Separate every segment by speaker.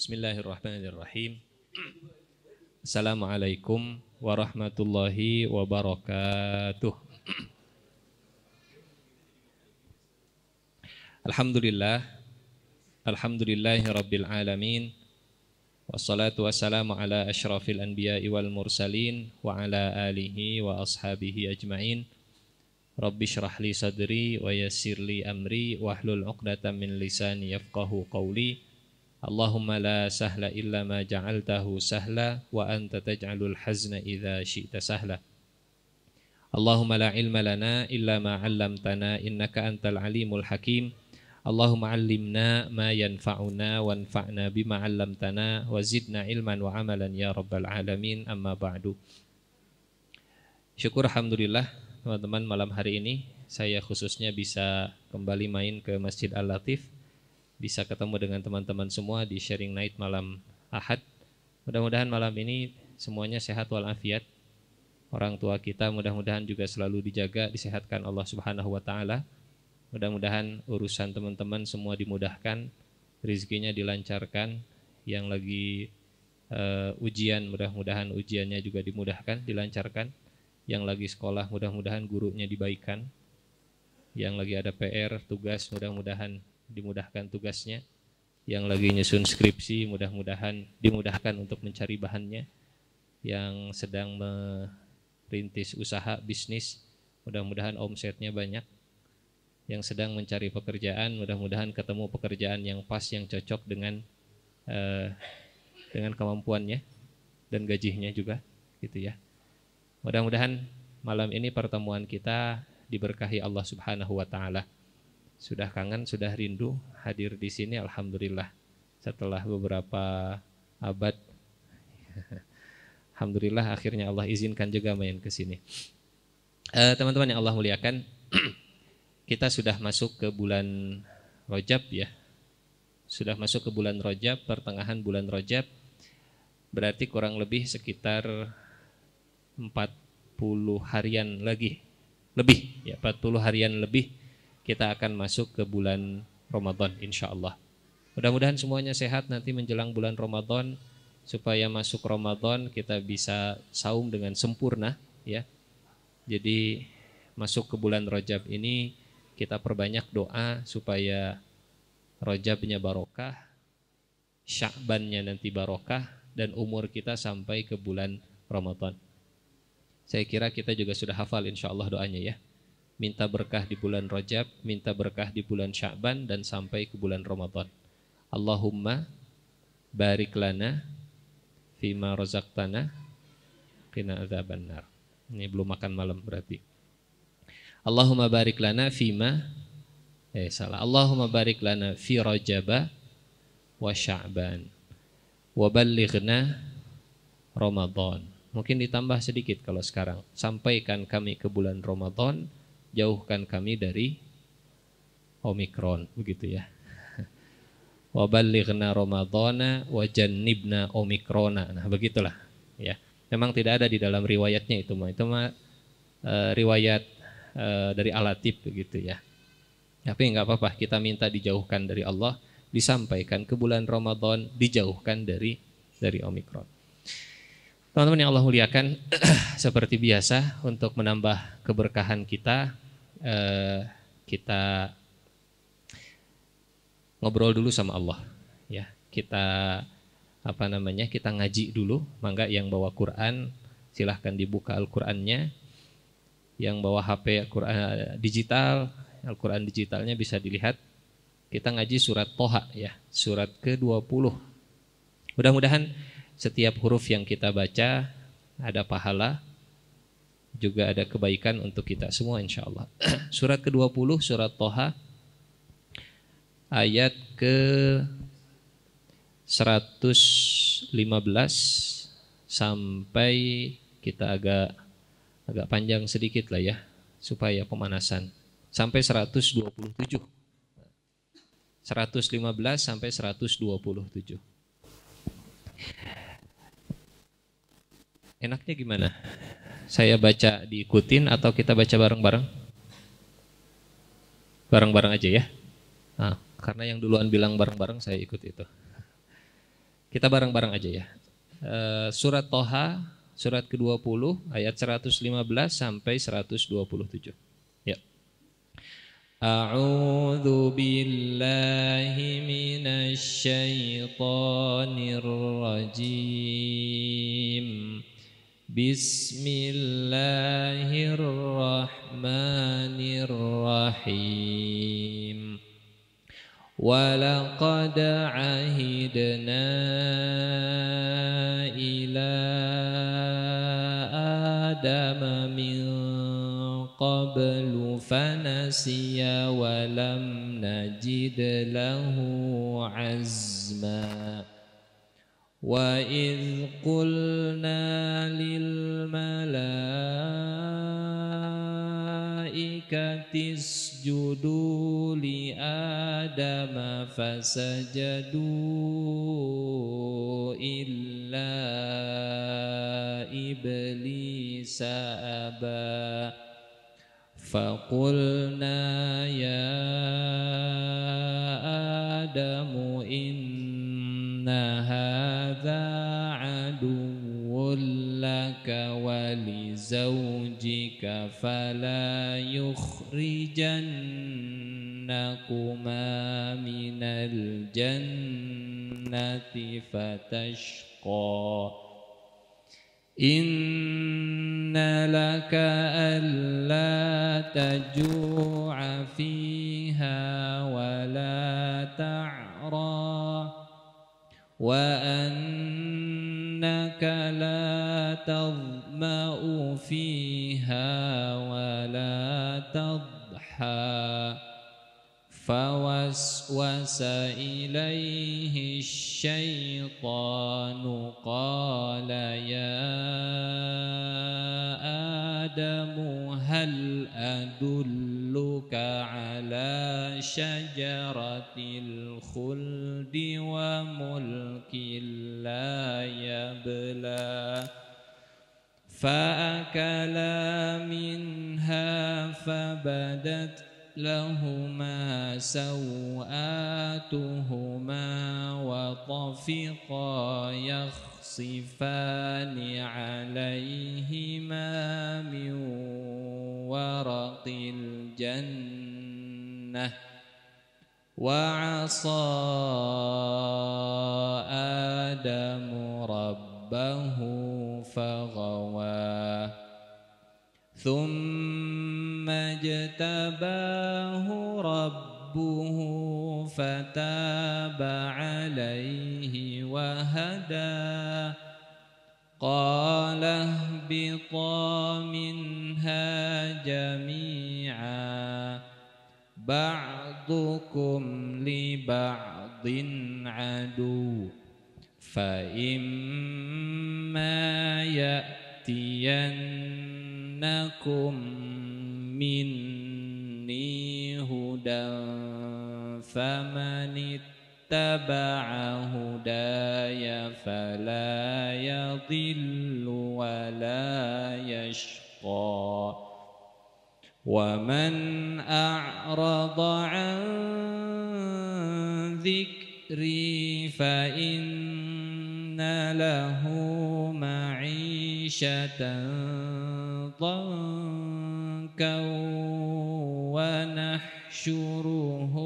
Speaker 1: Bismillahirrahmanirrahim. Assalamualaikum warahmatullahi wabarakatuh. Alhamdulillah, alhamdulillahi rabbil alamin. Wassalatu wassalamu ala asyrafil anbiya'i wal mursalin wa ala alihi wa ashabihi ajma'in. Rabbi syrah li sadri wa yassir li amri wahlul 'uqdatam min lisani yafqahu qawli. Allahumma la sahla illa ma ja'altahu sahla wa anta taj'alul hazna idza syi'ta sahla. Allahumma la ilma lana illa ma 'allamtana innaka antal alimul hakim. Allahumma 'allimna ma yanfa'una wanfa'na bima 'allamtana wa zidna ilman wa 'amalan ya rabbal alamin. Amma ba'du. Syukur alhamdulillah teman-teman, malam hari ini saya khususnya bisa kembali main ke Masjid Al-Latif, bisa ketemu dengan teman-teman semua di sharing night malam Ahad. Mudah-mudahan malam ini semuanya sehat walafiat. Orang tua kita mudah-mudahan juga selalu dijaga, disehatkan Allah Subhanahu wa taala. Mudah-mudahan urusan teman-teman semua dimudahkan, rezekinya dilancarkan. Yang lagi ujian, mudah-mudahan ujiannya juga dimudahkan, dilancarkan. Yang lagi sekolah, mudah-mudahan gurunya dibaikan. Yang lagi ada PR, tugas, mudah-mudahan dimudahkan tugasnya. Yang lagi nyusun skripsi, mudah-mudahan dimudahkan untuk mencari bahannya. Yang sedang merintis usaha bisnis, mudah-mudahan omsetnya banyak. Yang sedang mencari pekerjaan, mudah-mudahan ketemu pekerjaan yang pas, yang cocok dengan kemampuannya dan gajinya juga, gitu ya. Mudah-mudahan malam ini pertemuan kita diberkahi Allah Subhanahu wa taala. Sudah kangen, sudah rindu hadir di sini, alhamdulillah. Setelah beberapa abad, alhamdulillah akhirnya Allah izinkan juga main ke sini. Teman-teman yang Allah muliakan, kita sudah masuk ke bulan Rajab ya. Sudah masuk ke bulan Rajab, pertengahan bulan Rajab. Berarti kurang lebih sekitar 40 harian lagi. Lebih ya, 40 harian lebih kita akan masuk ke bulan Ramadan insyaallah. Mudah-mudahan semuanya sehat nanti menjelang bulan Ramadan, supaya masuk Ramadan kita bisa saum dengan sempurna ya. Jadi masuk ke bulan Rajab ini kita perbanyak doa supaya Rajabnya barokah, Sya'bannya nanti barokah, dan umur kita sampai ke bulan Ramadan. Saya kira kita juga sudah hafal insyaallah doanya ya. Minta berkah di bulan Rajab, minta berkah di bulan Sya'ban, dan sampai ke bulan Ramadan. Allahumma barik lana fima razaqtana qina adzabannar. Ini belum makan malam berarti. Allahumma barik lana fima Allahumma barik lana fi Rajaba wa Sya'ban wa ballighna Ramadan. Mungkin ditambah sedikit kalau sekarang. Sampaikan kami ke bulan Ramadan, jauhkan kami dari Omikron, begitu ya. Wa ballighna Ramadhana wa jannibna Omikrona. Nah, begitulah ya. Memang tidak ada di dalam riwayatnya itu mah. Itu mah riwayat dari Al-Latif begitu ya. Tapi enggak apa-apa, kita minta dijauhkan dari Allah, disampaikan ke bulan Ramadan, dijauhkan dari Omikron. Teman-teman yang Allah muliakan, seperti biasa untuk menambah keberkahan kita, kita ngobrol dulu sama Allah ya. Kita kita ngaji dulu. Mangga yang bawa Quran silahkan dibuka Al-Qur'annya. Yang bawa HP Quran digital, Al-Qur'an digitalnya bisa dilihat. Kita ngaji surat Toha ya, surat ke-20. Mudah-mudahan setiap huruf yang kita baca ada pahala, juga ada kebaikan untuk kita semua insyaallah. Surat ke-20 surat Toha ayat ke-115 sampai kita agak panjang sedikit lah ya supaya pemanasan. Sampai 127. 115 sampai 127. Enaknya gimana? Saya baca diikutin atau kita baca bareng-bareng? Bareng-bareng aja ya. Nah, karena yang duluan bilang bareng-bareng saya ikut itu. Kita bareng-bareng aja ya. Surat Toha, surat ke-20 ayat 115 sampai 127. Ya. A'udzu billahi minasy syaithanir rajim. Bismillahirrahmanirrahim. Walaqad ahidna ila Adama min qablu fanasiya wa lam najid lahu azma. Wa idh qulna lil malaikati isjudu li Adama fasajadu illa iblisa aba faqulna ya Adamu inna hadza aduwwun laka wa li zawjika fala yukhrijannakuma minal jannati fatashqa. Inna laka alla taju'a fiha wa la ta'ra wa annaka la tadma'u fiha wa la tadha. Fawaswasa ilaihi syaitanu qala ya Adamu hal adulluka ala syajaratil khuldi wa mulkin la yabla. Fa'akala minha fabadat lahuma sawatuhuma wa tafiqa yakhsifani alayhima min waraqil jannah wa asa Adamu rabbahu faghawa. Thumma jtabahu rabbuhu fataba alayhi wa hada. Qala ihbita minha jami'a ba'dukum li ba'din adu fa imma ya'tiyannakum minni hudan famanittaba'a hudaya fala yadhillu wa la yashqa. Wa man a'rada 'an dhikri fa inna lahu ma'ishatan dhankan wa nahsyuruhu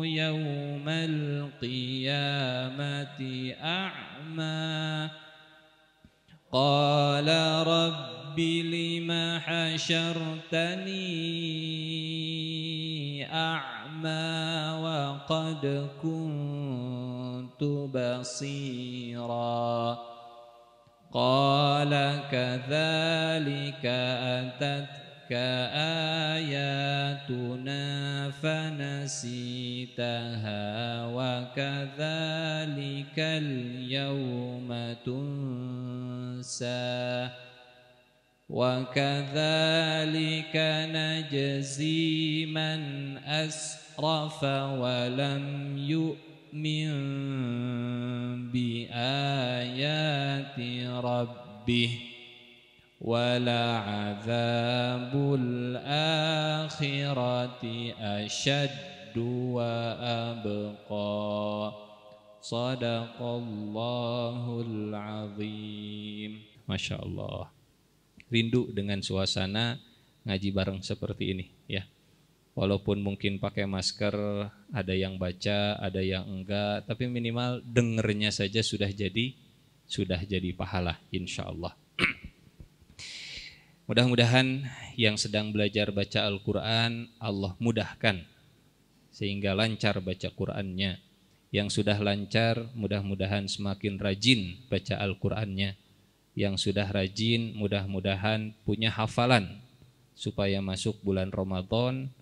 Speaker 1: yawmal qiyamati a'ma. Qala rabbi lima hasyartani a'ma wa qad kuntu basira. Qala kadhalika atatka ayatuna fanasitaha wa kadhalikal yawma tunsa wa kadhalika najzi man asrafa wa lam yu'min bi ayati rabbih wala azabul akhirati ashaddu wa abqa. Sadaqallahul azim. Masya Allah. Rindu dengan suasana ngaji bareng seperti ini ya. Walaupun mungkin pakai masker, ada yang baca, ada yang enggak, tapi minimal dengernya saja sudah jadi pahala insya Allah. Mudah-mudahan yang sedang belajar baca Al-Quran Allah mudahkan sehingga lancar baca Qurannya. Yang sudah lancar mudah-mudahan semakin rajin baca Al-Qurannya. Yang sudah rajin mudah-mudahan punya hafalan supaya masuk bulan Ramadan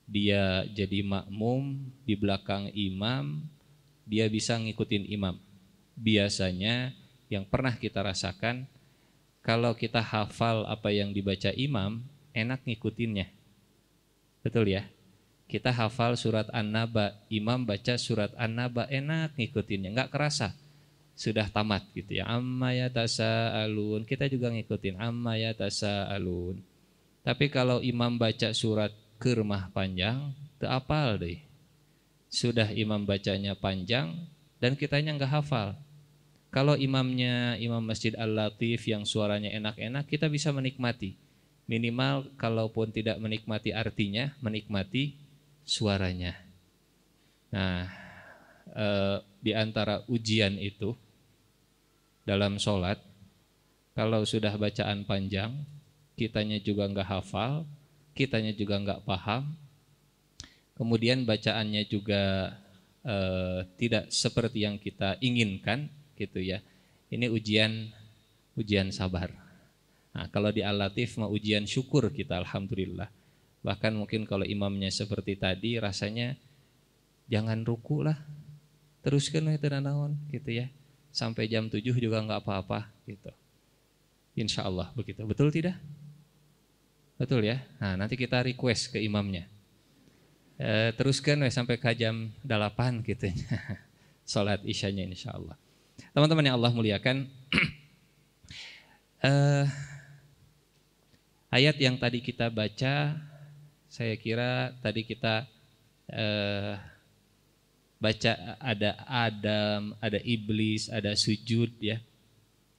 Speaker 1: dia jadi makmum di belakang imam, dia bisa ngikutin imam. Biasanya yang pernah kita rasakan, kalau kita hafal apa yang dibaca imam, enak ngikutinnya. Betul ya? Kita hafal surat An-Naba, imam baca surat An-Naba, enak ngikutinnya, nggak kerasa. Sudah tamat gitu ya. Amma yatasaalun, kita juga ngikutin amma yatasaalun. Tapi kalau imam baca surat Kermah panjang, teu apal deh. Sudah imam bacanya panjang dan kitanya nggak hafal. Kalau imamnya imam Masjid Al-Latif yang suaranya enak-enak, kita bisa menikmati. Minimal kalaupun tidak menikmati artinya, menikmati suaranya. Nah, di antara ujian itu dalam sholat, kalau sudah bacaan panjang, kitanya juga nggak hafal, kitanya juga nggak paham, kemudian bacaannya juga tidak seperti yang kita inginkan, gitu ya. Ini ujian sabar. Nah, kalau di Al-Latif mah ujian syukur kita, alhamdulillah. Bahkan mungkin kalau imamnya seperti tadi, rasanya jangan ruku lah, teruskan itu nanaon gitu ya. Sampai jam 7 juga nggak apa-apa gitu. Insya Allah begitu. Betul tidak? Betul ya. Nah, nanti kita request ke imamnya. Teruskan sampai ke jam 8 gitu. Salat isyanya insya Allah. Teman-teman yang Allah muliakan, ayat yang tadi kita baca, saya kira tadi kita baca ada Adam, ada iblis, ada sujud ya.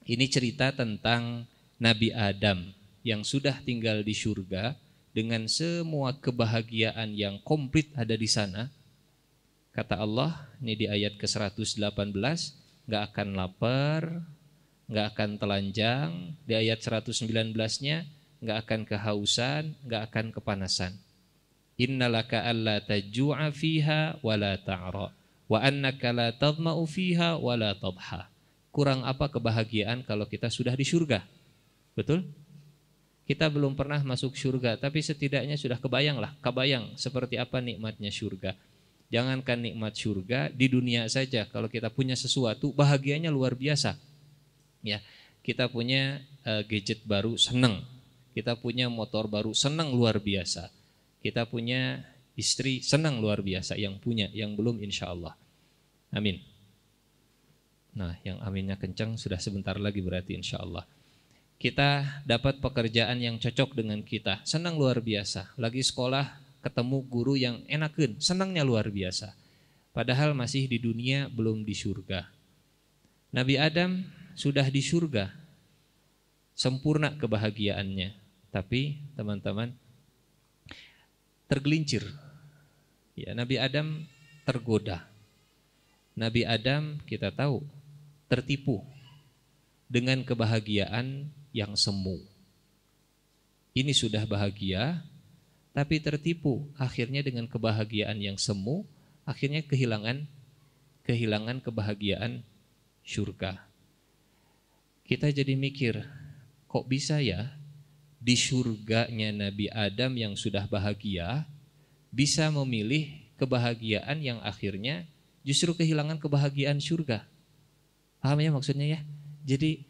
Speaker 1: Ini cerita tentang Nabi Adam yang sudah tinggal di surga dengan semua kebahagiaan yang komplit ada di sana. Kata Allah, ini di ayat ke-118, nggak akan lapar, nggak akan telanjang. Di ayat 119-nya, nggak akan kehausan, nggak akan kepanasan. Innalaka alla tajua fiha wa la ta'ra wa annaka la tadma'u fiha wa la tadha. Kurang apa kebahagiaan kalau kita sudah di surga? Betul? Kita belum pernah masuk surga, tapi setidaknya sudah kebayang seperti apa nikmatnya surga. Jangankan nikmat surga, di dunia saja kalau kita punya sesuatu, bahagianya luar biasa. Ya, kita punya gadget baru, senang. Kita punya motor baru, senang luar biasa. Kita punya istri, senang luar biasa. Yang punya, yang belum insya Allah. Amin. Nah, yang aminnya kencang sudah sebentar lagi berarti insya Allah. Kita dapat pekerjaan yang cocok dengan kita, senang luar biasa. Lagi sekolah, ketemu guru yang enakeun, senangnya luar biasa. Padahal masih di dunia, belum di surga. Nabi Adam sudah di surga, sempurna kebahagiaannya. Tapi teman-teman tergelincir. Ya, Nabi Adam tergoda. Nabi Adam kita tahu tertipu dengan kebahagiaan yang semu. Ini sudah bahagia, tapi tertipu akhirnya dengan kebahagiaan yang semu, akhirnya kehilangan kebahagiaan surga. Kita jadi mikir, kok bisa ya di surganya Nabi Adam yang sudah bahagia bisa memilih kebahagiaan yang akhirnya justru kehilangan kebahagiaan surga. Paham ya maksudnya ya? Jadi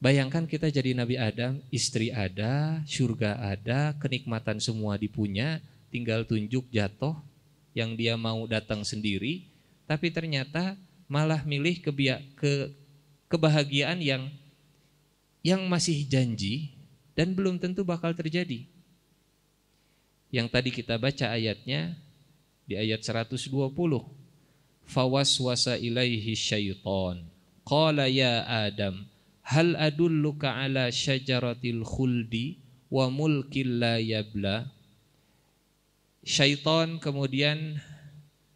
Speaker 1: bayangkan kita jadi Nabi Adam, istri ada, surga ada, kenikmatan semua dipunya, tinggal tunjuk jatuh yang dia mau datang sendiri, tapi ternyata malah milih kebahagiaan yang masih janji dan belum tentu bakal terjadi. Yang tadi kita baca ayatnya di ayat 120. fawaswasa ilaihi syaitan qala ya Adam hal adulluka ala syajaratil khuldi wa mulkil la yabla. Syaitan kemudian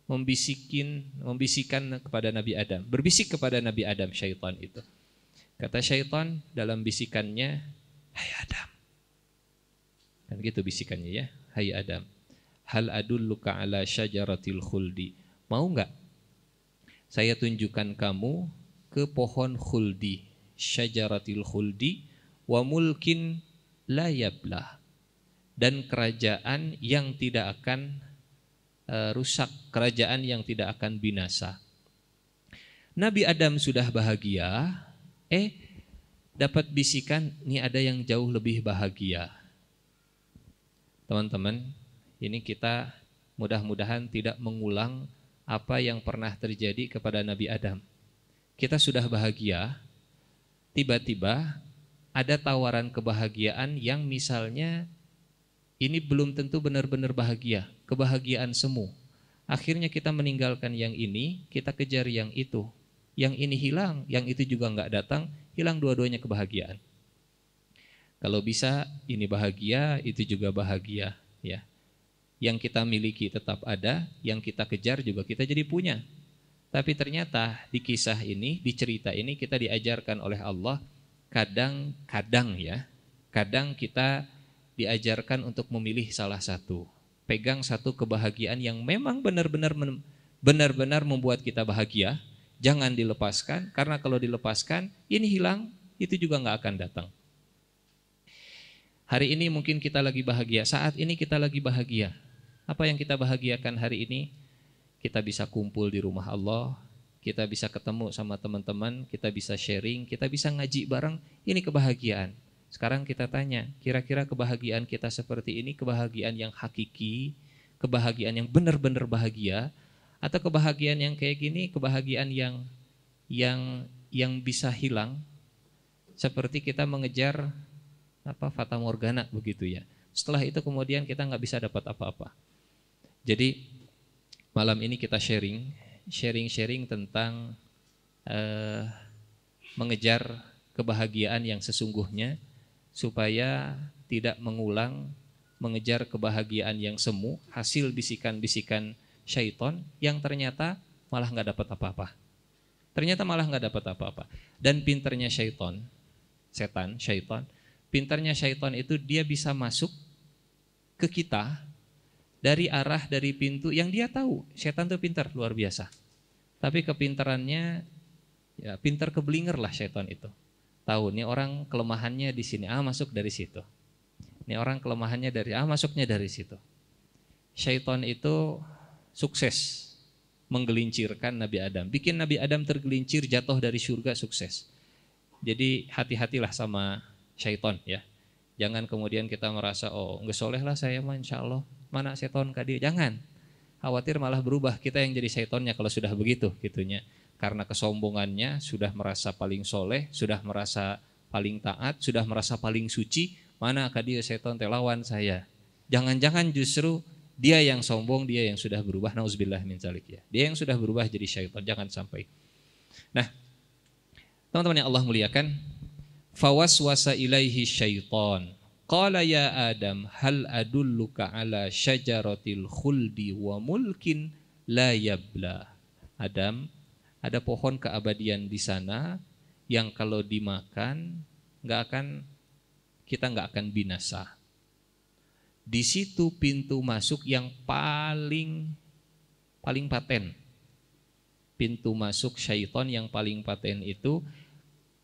Speaker 1: membisikkan kepada Nabi Adam, berbisik kepada Nabi Adam syaitan itu. Kata syaitan dalam bisikannya, hai Adam. Kan gitu bisikannya ya, hai Adam. Hal adulluka ala syajaratil khuldi. Mau enggak saya tunjukkan kamu ke pohon khuldi, syajaratil khuldi wa mulkin la yablah, dan kerajaan yang tidak akan rusak, kerajaan yang tidak akan binasa. Nabi Adam sudah bahagia, dapat bisikan, ini ada yang jauh lebih bahagia. Teman-teman, ini kita mudah-mudahan tidak mengulang apa yang pernah terjadi kepada Nabi Adam. Kita sudah bahagia, tiba-tiba ada tawaran kebahagiaan yang misalnya ini belum tentu benar-benar bahagia, kebahagiaan semu. Akhirnya kita meninggalkan yang ini, kita kejar yang itu. Yang ini hilang, yang itu juga enggak datang, hilang dua-duanya kebahagiaan. Kalau bisa ini bahagia, itu juga bahagia, ya. Yang kita miliki tetap ada, yang kita kejar juga kita jadi punya. Tapi ternyata di kisah ini, di cerita ini kita diajarkan oleh Allah, kadang kita diajarkan untuk memilih salah satu. Pegang satu kebahagiaan yang memang benar-benar membuat kita bahagia, jangan dilepaskan, karena kalau dilepaskan, ini hilang, itu juga nggak akan datang. Hari ini mungkin kita lagi bahagia, saat ini kita lagi bahagia. Apa yang kita bahagiakan hari ini? Kita bisa kumpul di rumah Allah, kita bisa ketemu sama teman-teman, kita bisa sharing, kita bisa ngaji bareng, ini kebahagiaan. Sekarang kita tanya, kira-kira kebahagiaan kita seperti ini kebahagiaan yang hakiki, kebahagiaan yang benar-benar bahagia, atau kebahagiaan yang kayak gini, kebahagiaan yang bisa hilang, seperti kita mengejar fata morgana begitu ya. Setelah itu kemudian kita nggak bisa dapat apa-apa. Jadi malam ini kita sharing tentang mengejar kebahagiaan yang sesungguhnya, supaya tidak mengejar kebahagiaan yang semu, hasil bisikan-bisikan syaitan yang ternyata malah nggak dapat apa-apa. Ternyata malah nggak dapat apa-apa. Dan pinternya syaitan, pinternya syaitan itu dia bisa masuk ke kita dari pintu yang dia tahu. Syaitan itu pintar luar biasa. Tapi kepintarannya ya pintar keblinger lah syaitan itu. Tahu nih orang kelemahannya di sini, masuk dari situ. Nih orang kelemahannya masuknya dari situ. Syaitan itu sukses menggelincirkan Nabi Adam, bikin Nabi Adam tergelincir jatuh dari surga, sukses. Jadi hati-hatilah sama syaitan ya. Jangan kemudian kita merasa nggak soleh lah saya mah insya Allah, mana syaitan kadi, jangan. Khawatir malah berubah kita yang jadi syaitonnya kalau sudah begitu gitunya. Karena kesombongannya sudah merasa paling soleh, sudah merasa paling taat, sudah merasa paling suci, mana kadi syaitan lawan saya. Jangan-jangan justru dia yang sombong, dia yang sudah berubah, nauzubillah min dzalik ya. Dia yang sudah berubah jadi syaitan, jangan sampai. Nah, teman-teman yang Allah muliakan, fawaswasa ilaihi syaitan qala ya Adam hal adulluka ala syajaratil khuldi wa mulkin la yabla. Adam, ada pohon keabadian di sana yang kalau dimakan kita nggak akan binasa. Di situ pintu masuk yang paling paten. Pintu masuk syaitan yang paling paten itu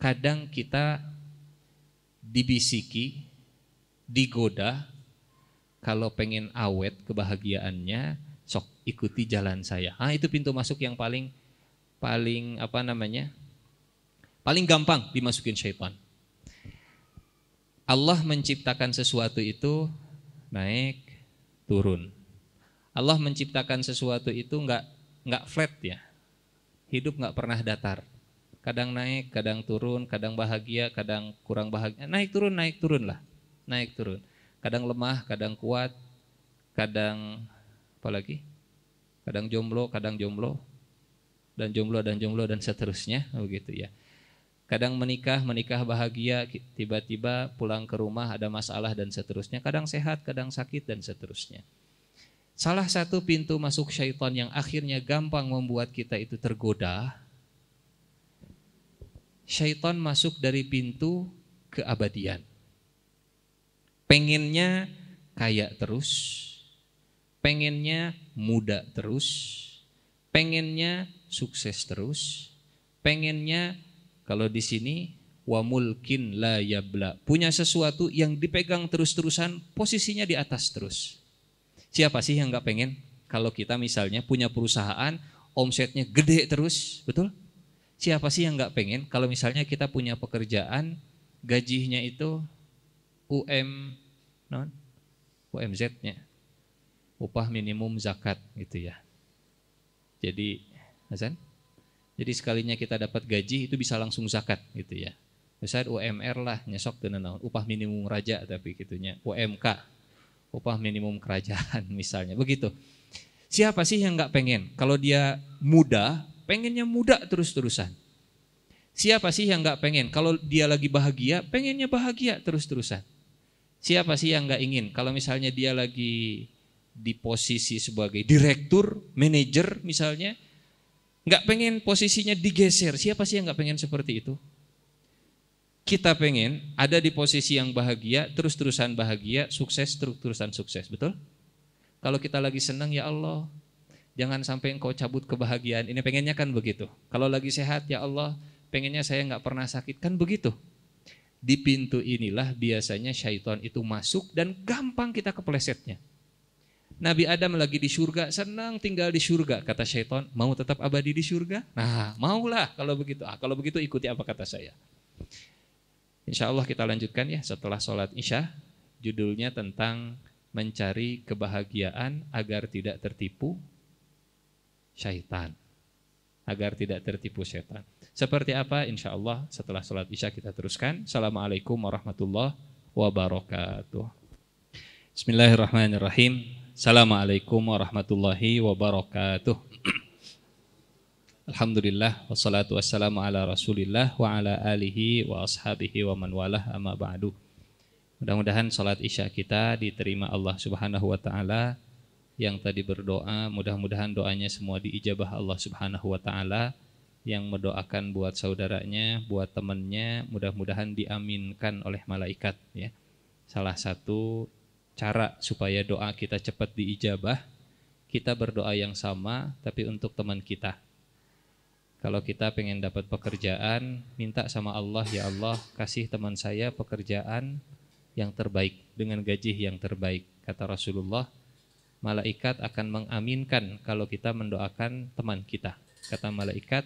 Speaker 1: kadang kita dibisiki, digoda, kalau pengen awet kebahagiaannya, sok ikuti jalan saya. Itu pintu masuk yang paling gampang dimasukin syaitan. Allah menciptakan sesuatu itu naik, turun. Allah menciptakan sesuatu itu enggak flat ya. Hidup enggak pernah datar. Kadang naik, kadang turun, kadang bahagia, kadang kurang bahagia. Naik turun lah. Naik turun. Kadang lemah, kadang kuat, kadang apalagi? Kadang jomblo. dan jomblo dan seterusnya, begitu ya. Kadang menikah bahagia, tiba-tiba pulang ke rumah ada masalah dan seterusnya. Kadang sehat, kadang sakit dan seterusnya. Salah satu pintu masuk syaitan yang akhirnya gampang membuat kita itu tergoda, syaitan masuk dari pintu keabadian. Pengennya kaya terus, pengennya muda terus, pengennya sukses terus, pengennya kalau di sini wa mulkin la yabla, punya sesuatu yang dipegang terus-terusan, posisinya di atas terus. Siapa sih yang nggak pengen kalau kita misalnya punya perusahaan, omsetnya gede terus, betul? Siapa sih yang nggak pengen kalau misalnya kita punya pekerjaan, gajinya itu UMZ-nya, upah minimum zakat gitu ya. Jadi, Hasan, jadi sekalinya kita dapat gaji itu bisa langsung zakat gitu ya. Misalnya UMR lah nyesok dengan upah minimum raja tapi gitunya, UMK. Upah minimum kerajaan misalnya, begitu. Siapa sih yang nggak pengen? Kalau dia muda, pengennya muda terus-terusan. Siapa sih yang nggak pengen? Kalau dia lagi bahagia, pengennya bahagia terus-terusan. Siapa sih yang nggak ingin? Kalau misalnya dia lagi di posisi sebagai direktur, manajer misalnya, nggak pengen posisinya digeser. Siapa sih yang nggak pengen seperti itu? Kita pengen ada di posisi yang bahagia, terus-terusan bahagia, sukses, terus-terusan sukses, betul? Kalau kita lagi senang, ya Allah, jangan sampai engkau cabut kebahagiaan. Ini pengennya kan begitu. Kalau lagi sehat, ya Allah, pengennya saya nggak pernah sakit, kan begitu. Di pintu inilah biasanya syaitan itu masuk dan gampang kita keplesetnya. Nabi Adam lagi di surga, senang tinggal di surga. Kata syaitan, mau tetap abadi di surga? Nah, maulah kalau begitu. Kalau begitu ikuti apa kata saya. Insya Allah kita lanjutkan ya setelah sholat isya. Judulnya tentang mencari kebahagiaan agar tidak tertipu syaitan. Agar tidak tertipu syaitan. Seperti apa? Insya Allah setelah sholat isya kita teruskan. Assalamualaikum warahmatullahi wabarakatuh. Bismillahirrahmanirrahim. Assalamualaikum warahmatullahi wabarakatuh. Alhamdulillah wassalatu wassalamu ala Rasulillah wa ala alihi wa ashabihi wa man walah amma ba'du. Mudah-mudahan salat isya kita diterima Allah Subhanahu wa taala. Yang tadi berdoa, mudah-mudahan doanya semua diijabah Allah Subhanahu wa taala. Yang mendoakan buat saudaranya, buat temannya, mudah-mudahan diaminkan oleh malaikat ya. Salah satu cara supaya doa kita cepat diijabah, kita berdoa yang sama tapi untuk teman kita. Kalau kita pengen dapat pekerjaan, minta sama Allah, ya Allah kasih teman saya pekerjaan yang terbaik dengan gaji yang terbaik. Kata Rasulullah, malaikat akan mengaminkan kalau kita mendoakan teman kita. Kata malaikat,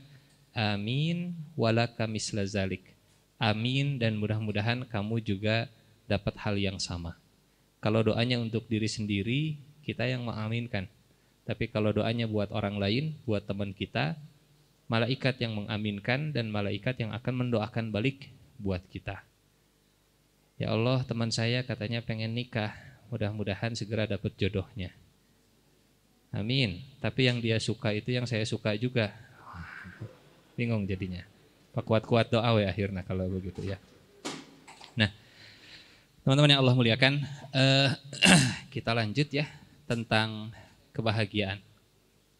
Speaker 1: amin walaka misla zalik. Amin dan mudah-mudahan kamu juga dapat hal yang sama. Kalau doanya untuk diri sendiri, kita yang mengaminkan. Tapi kalau doanya buat orang lain, buat teman kita, malaikat yang mengaminkan dan malaikat yang akan mendoakan balik buat kita. Ya Allah, teman saya katanya pengen nikah, mudah-mudahan segera dapat jodohnya. Amin. Tapi yang dia suka itu yang saya suka juga. Bingung jadinya. Pak kuat-kuat doa ya akhirnya kalau begitu ya. Nah, teman-teman yang Allah muliakan, kita lanjut ya tentang kebahagiaan.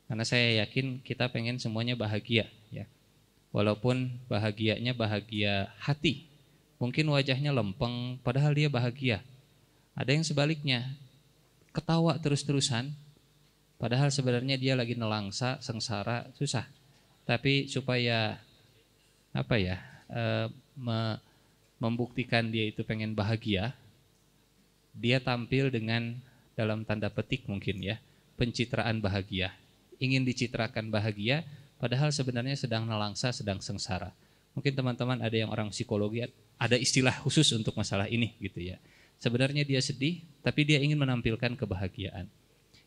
Speaker 1: Karena saya yakin kita pengen semuanya bahagia ya. Walaupun bahagianya bahagia hati. Mungkin wajahnya lempeng padahal dia bahagia. Ada yang sebaliknya, ketawa terus-terusan padahal sebenarnya dia lagi nelangsa, sengsara, susah. Tapi supaya membuktikan dia itu pengen bahagia, dia tampil dengan dalam tanda petik mungkin ya, pencitraan bahagia. Ingin dicitrakan bahagia, padahal sebenarnya sedang nelangsa, sedang sengsara. Mungkin teman-teman ada yang orang psikologi, ada istilah khusus untuk masalah ini gitu ya. Sebenarnya dia sedih, tapi dia ingin menampilkan kebahagiaan.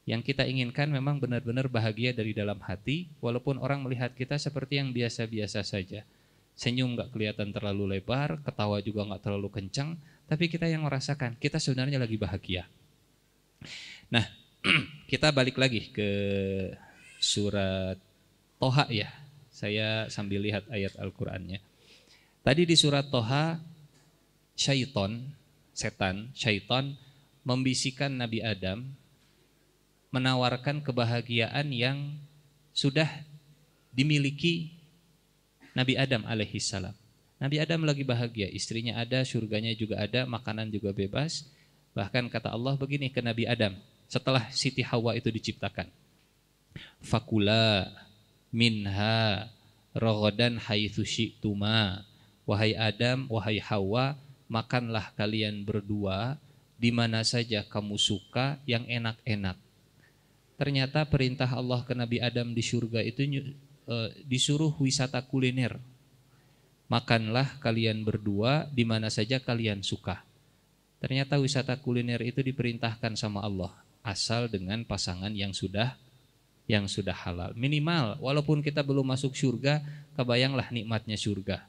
Speaker 1: Yang kita inginkan memang benar-benar bahagia dari dalam hati, walaupun orang melihat kita seperti yang biasa-biasa saja. Senyum gak kelihatan terlalu lebar, ketawa juga gak terlalu kencang, tapi kita yang merasakan, kita sebenarnya lagi bahagia. Nah, kita balik lagi ke surat Toha ya, Saya sambil lihat ayat Al-Qur'annya. Tadi di surat Toha, syaitan membisikkan Nabi Adam, menawarkan kebahagiaan yang sudah dimiliki Nabi Adam alaihissalam. Nabi Adam lagi bahagia, istrinya ada, surganya juga ada, makanan juga bebas. Bahkan kata Allah begini ke Nabi Adam, setelah Siti Hawa itu diciptakan. Fakula minha raghadan haitsu syi'tuma. Wahai Adam, wahai Hawa, makanlah kalian berdua di mana saja kamu suka yang enak-enak. Ternyata perintah Allah ke Nabi Adam di surga itu disuruh wisata kuliner. Makanlah kalian berdua di mana saja kalian suka. Ternyata wisata kuliner itu diperintahkan sama Allah, asal dengan pasangan yang sudah halal. Minimal walaupun kita belum masuk surga, kebayanglah nikmatnya surga.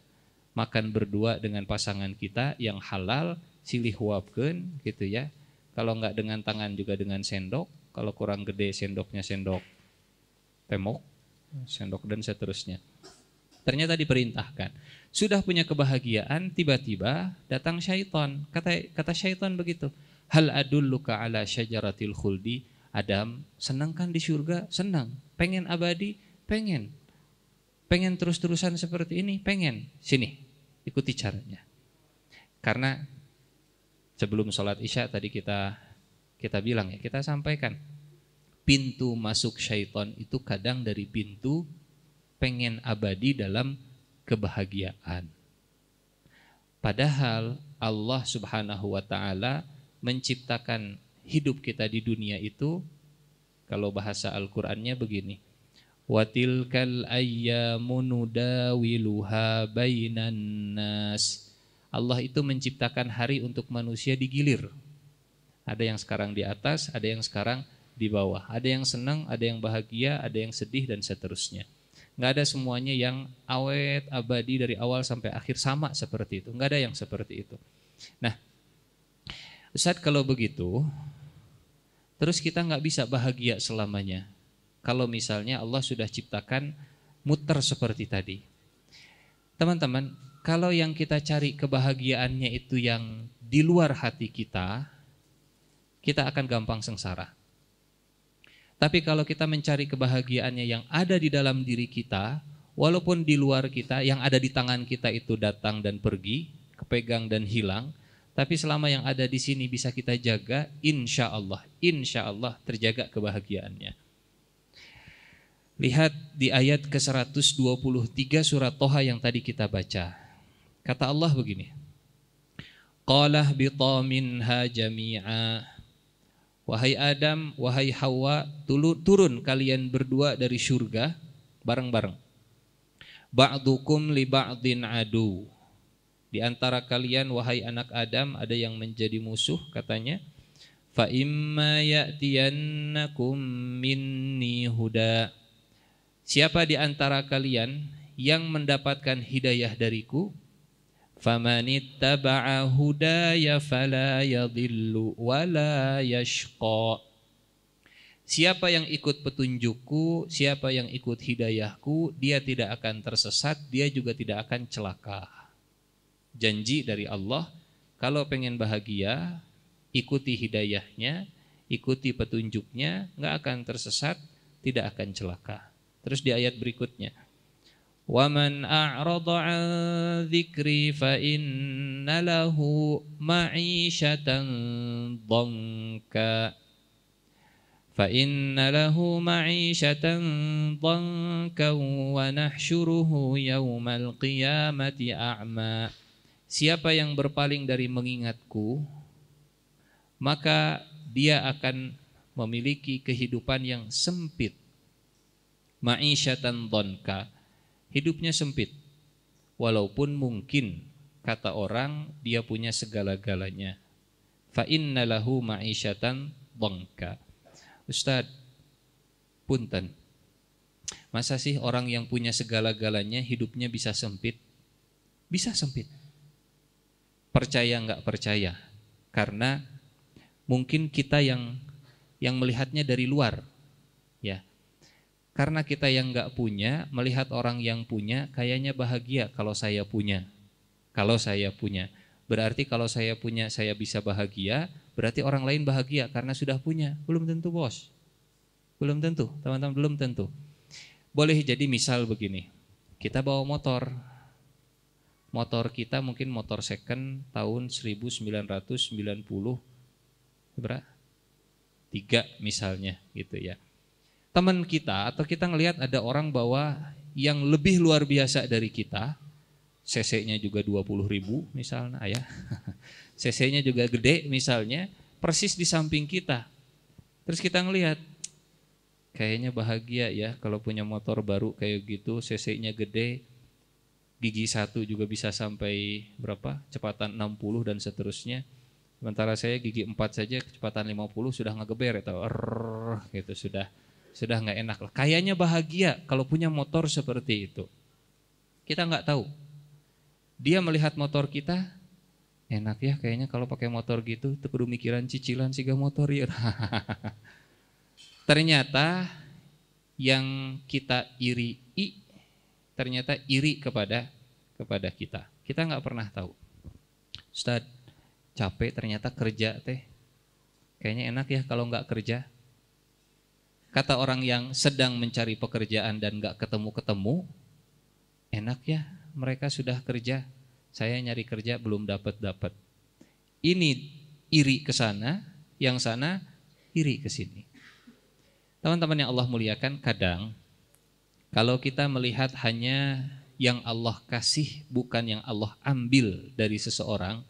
Speaker 1: Makan berdua dengan pasangan kita yang halal, silih huapkeun gitu ya. Kalau enggak dengan tangan juga dengan sendok. Kalau kurang gede sendoknya sendok temok, sendok dan seterusnya. Ternyata diperintahkan. Sudah punya kebahagiaan, tiba-tiba datang syaitan. Kata syaitan begitu. Hal adulluka ala syajaratil khuldi. Adam, senang kan di surga? Senang. Pengen abadi? Pengen. Pengen terus-terusan seperti ini? Pengen. Sini, ikuti caranya. Karena sebelum sholat isya tadi kita bilang ya, kita sampaikan. Pintu masuk syaitan itu kadang dari pintu pengen abadi dalam kebahagiaan. Padahal Allah Subhanahu wa ta'ala menciptakan hidup kita di dunia itu, kalau bahasa Al-Qur'annya begini. Wa tilkal ayyamu nudawiluha bainan nas. Allah itu menciptakan hari untuk manusia digilir. Ada yang sekarang di atas, ada yang sekarang di bawah. Ada yang senang, ada yang bahagia, ada yang sedih dan seterusnya. Nggak ada semuanya yang awet, abadi dari awal sampai akhir sama seperti itu. Nggak ada yang seperti itu. Nah, Ustadz kalau begitu, terus kita nggak bisa bahagia selamanya. Kalau misalnya Allah sudah ciptakan muter seperti tadi. Teman-teman, kalau yang kita cari kebahagiaannya itu yang di luar hati kita akan gampang sengsara. Tapi kalau kita mencari kebahagiaannya yang ada di dalam diri kita, walaupun di luar kita, yang ada di tangan kita itu datang dan pergi, kepegang dan hilang, tapi selama yang ada di sini bisa kita jaga, insya Allah terjaga kebahagiaannya. Lihat di ayat ke-123 surat Toha yang tadi kita baca. Kata Allah begini, Qala hbita minha jami'a. Wahai Adam, wahai Hawa, turun kalian berdua dari surga bareng-bareng. Ba'dukum li ba'din adu. Di antara kalian wahai anak Adam ada yang menjadi musuh katanya. Fa imma ya'tiyannakum minni huda. Siapa di antara kalian yang mendapatkan hidayah dariku? Famanittaba'a hudaya fala yadhillu wala yashqa. Siapa yang ikut petunjukku, siapa yang ikut hidayahku, dia tidak akan tersesat, dia juga tidak akan celaka. Janji dari Allah, kalau pengen bahagia, ikuti hidayahnya, ikuti petunjuknya, nggak akan tersesat, tidak akan celaka. Terus di ayat berikutnya, وَمَنْ أَعْرَضَ عَنْ ذِكْرِي فَإِنَّ لَهُ مَعِيشَةً ضَنْكًا وَنَحْشُرُهُ يَوْمَ الْقِيَامَةِ أَعْمَى. Siapa yang berpaling dari mengingatku, maka dia akan memiliki kehidupan yang sempit. Ma'isyatan dhanka, hidupnya sempit. Walaupun mungkin kata orang dia punya segala-galanya. Fa inna lahu ma'isyatan dhanka. Ustaz, punten. Masa sih orang yang punya segala-galanya hidupnya bisa sempit? Bisa sempit. Percaya enggak percaya? Karena mungkin kita yang melihatnya dari luar. Ya. Karena kita yang nggak punya, melihat orang yang punya, kayaknya bahagia kalau saya punya. Kalau saya punya. Berarti kalau saya punya, saya bisa bahagia, berarti orang lain bahagia karena sudah punya. Belum tentu, bos. Belum tentu, teman-teman, belum tentu. Boleh jadi misal begini, kita bawa motor. Motor kita mungkin motor second tahun 1990, berapa? 3 misalnya gitu ya. Teman kita atau kita ngelihat ada orang bawa yang lebih luar biasa dari kita, cc-nya juga 20.000 misalnya ya. cc-nya juga gede misalnya, persis di samping kita. Terus kita ngelihat, kayaknya bahagia ya kalau punya motor baru kayak gitu, cc-nya gede, gigi 1 juga bisa sampai berapa? Kecepatan 60 dan seterusnya. Sementara saya gigi 4 saja kecepatan 50 sudah ngegeber atau gitu, sudah nggak enak lah. Kayaknya bahagia kalau punya motor seperti itu. Kita nggak tahu. Dia melihat motor kita, enak ya kayaknya kalau pakai motor gitu, itu kudu mikiran cicilan siga motor ya. Ternyata yang kita iri, ternyata iri kepada kita. Kita nggak pernah tahu. Ustaz, capek ternyata kerja teh. Kayaknya enak ya kalau nggak kerja. Kata orang yang sedang mencari pekerjaan dan gak ketemu-ketemu, enak ya mereka sudah kerja, saya nyari kerja belum dapat. Ini iri ke sana, yang sana iri ke sini. Teman-teman yang Allah muliakan, kadang kalau kita melihat hanya yang Allah kasih bukan yang Allah ambil dari seseorang,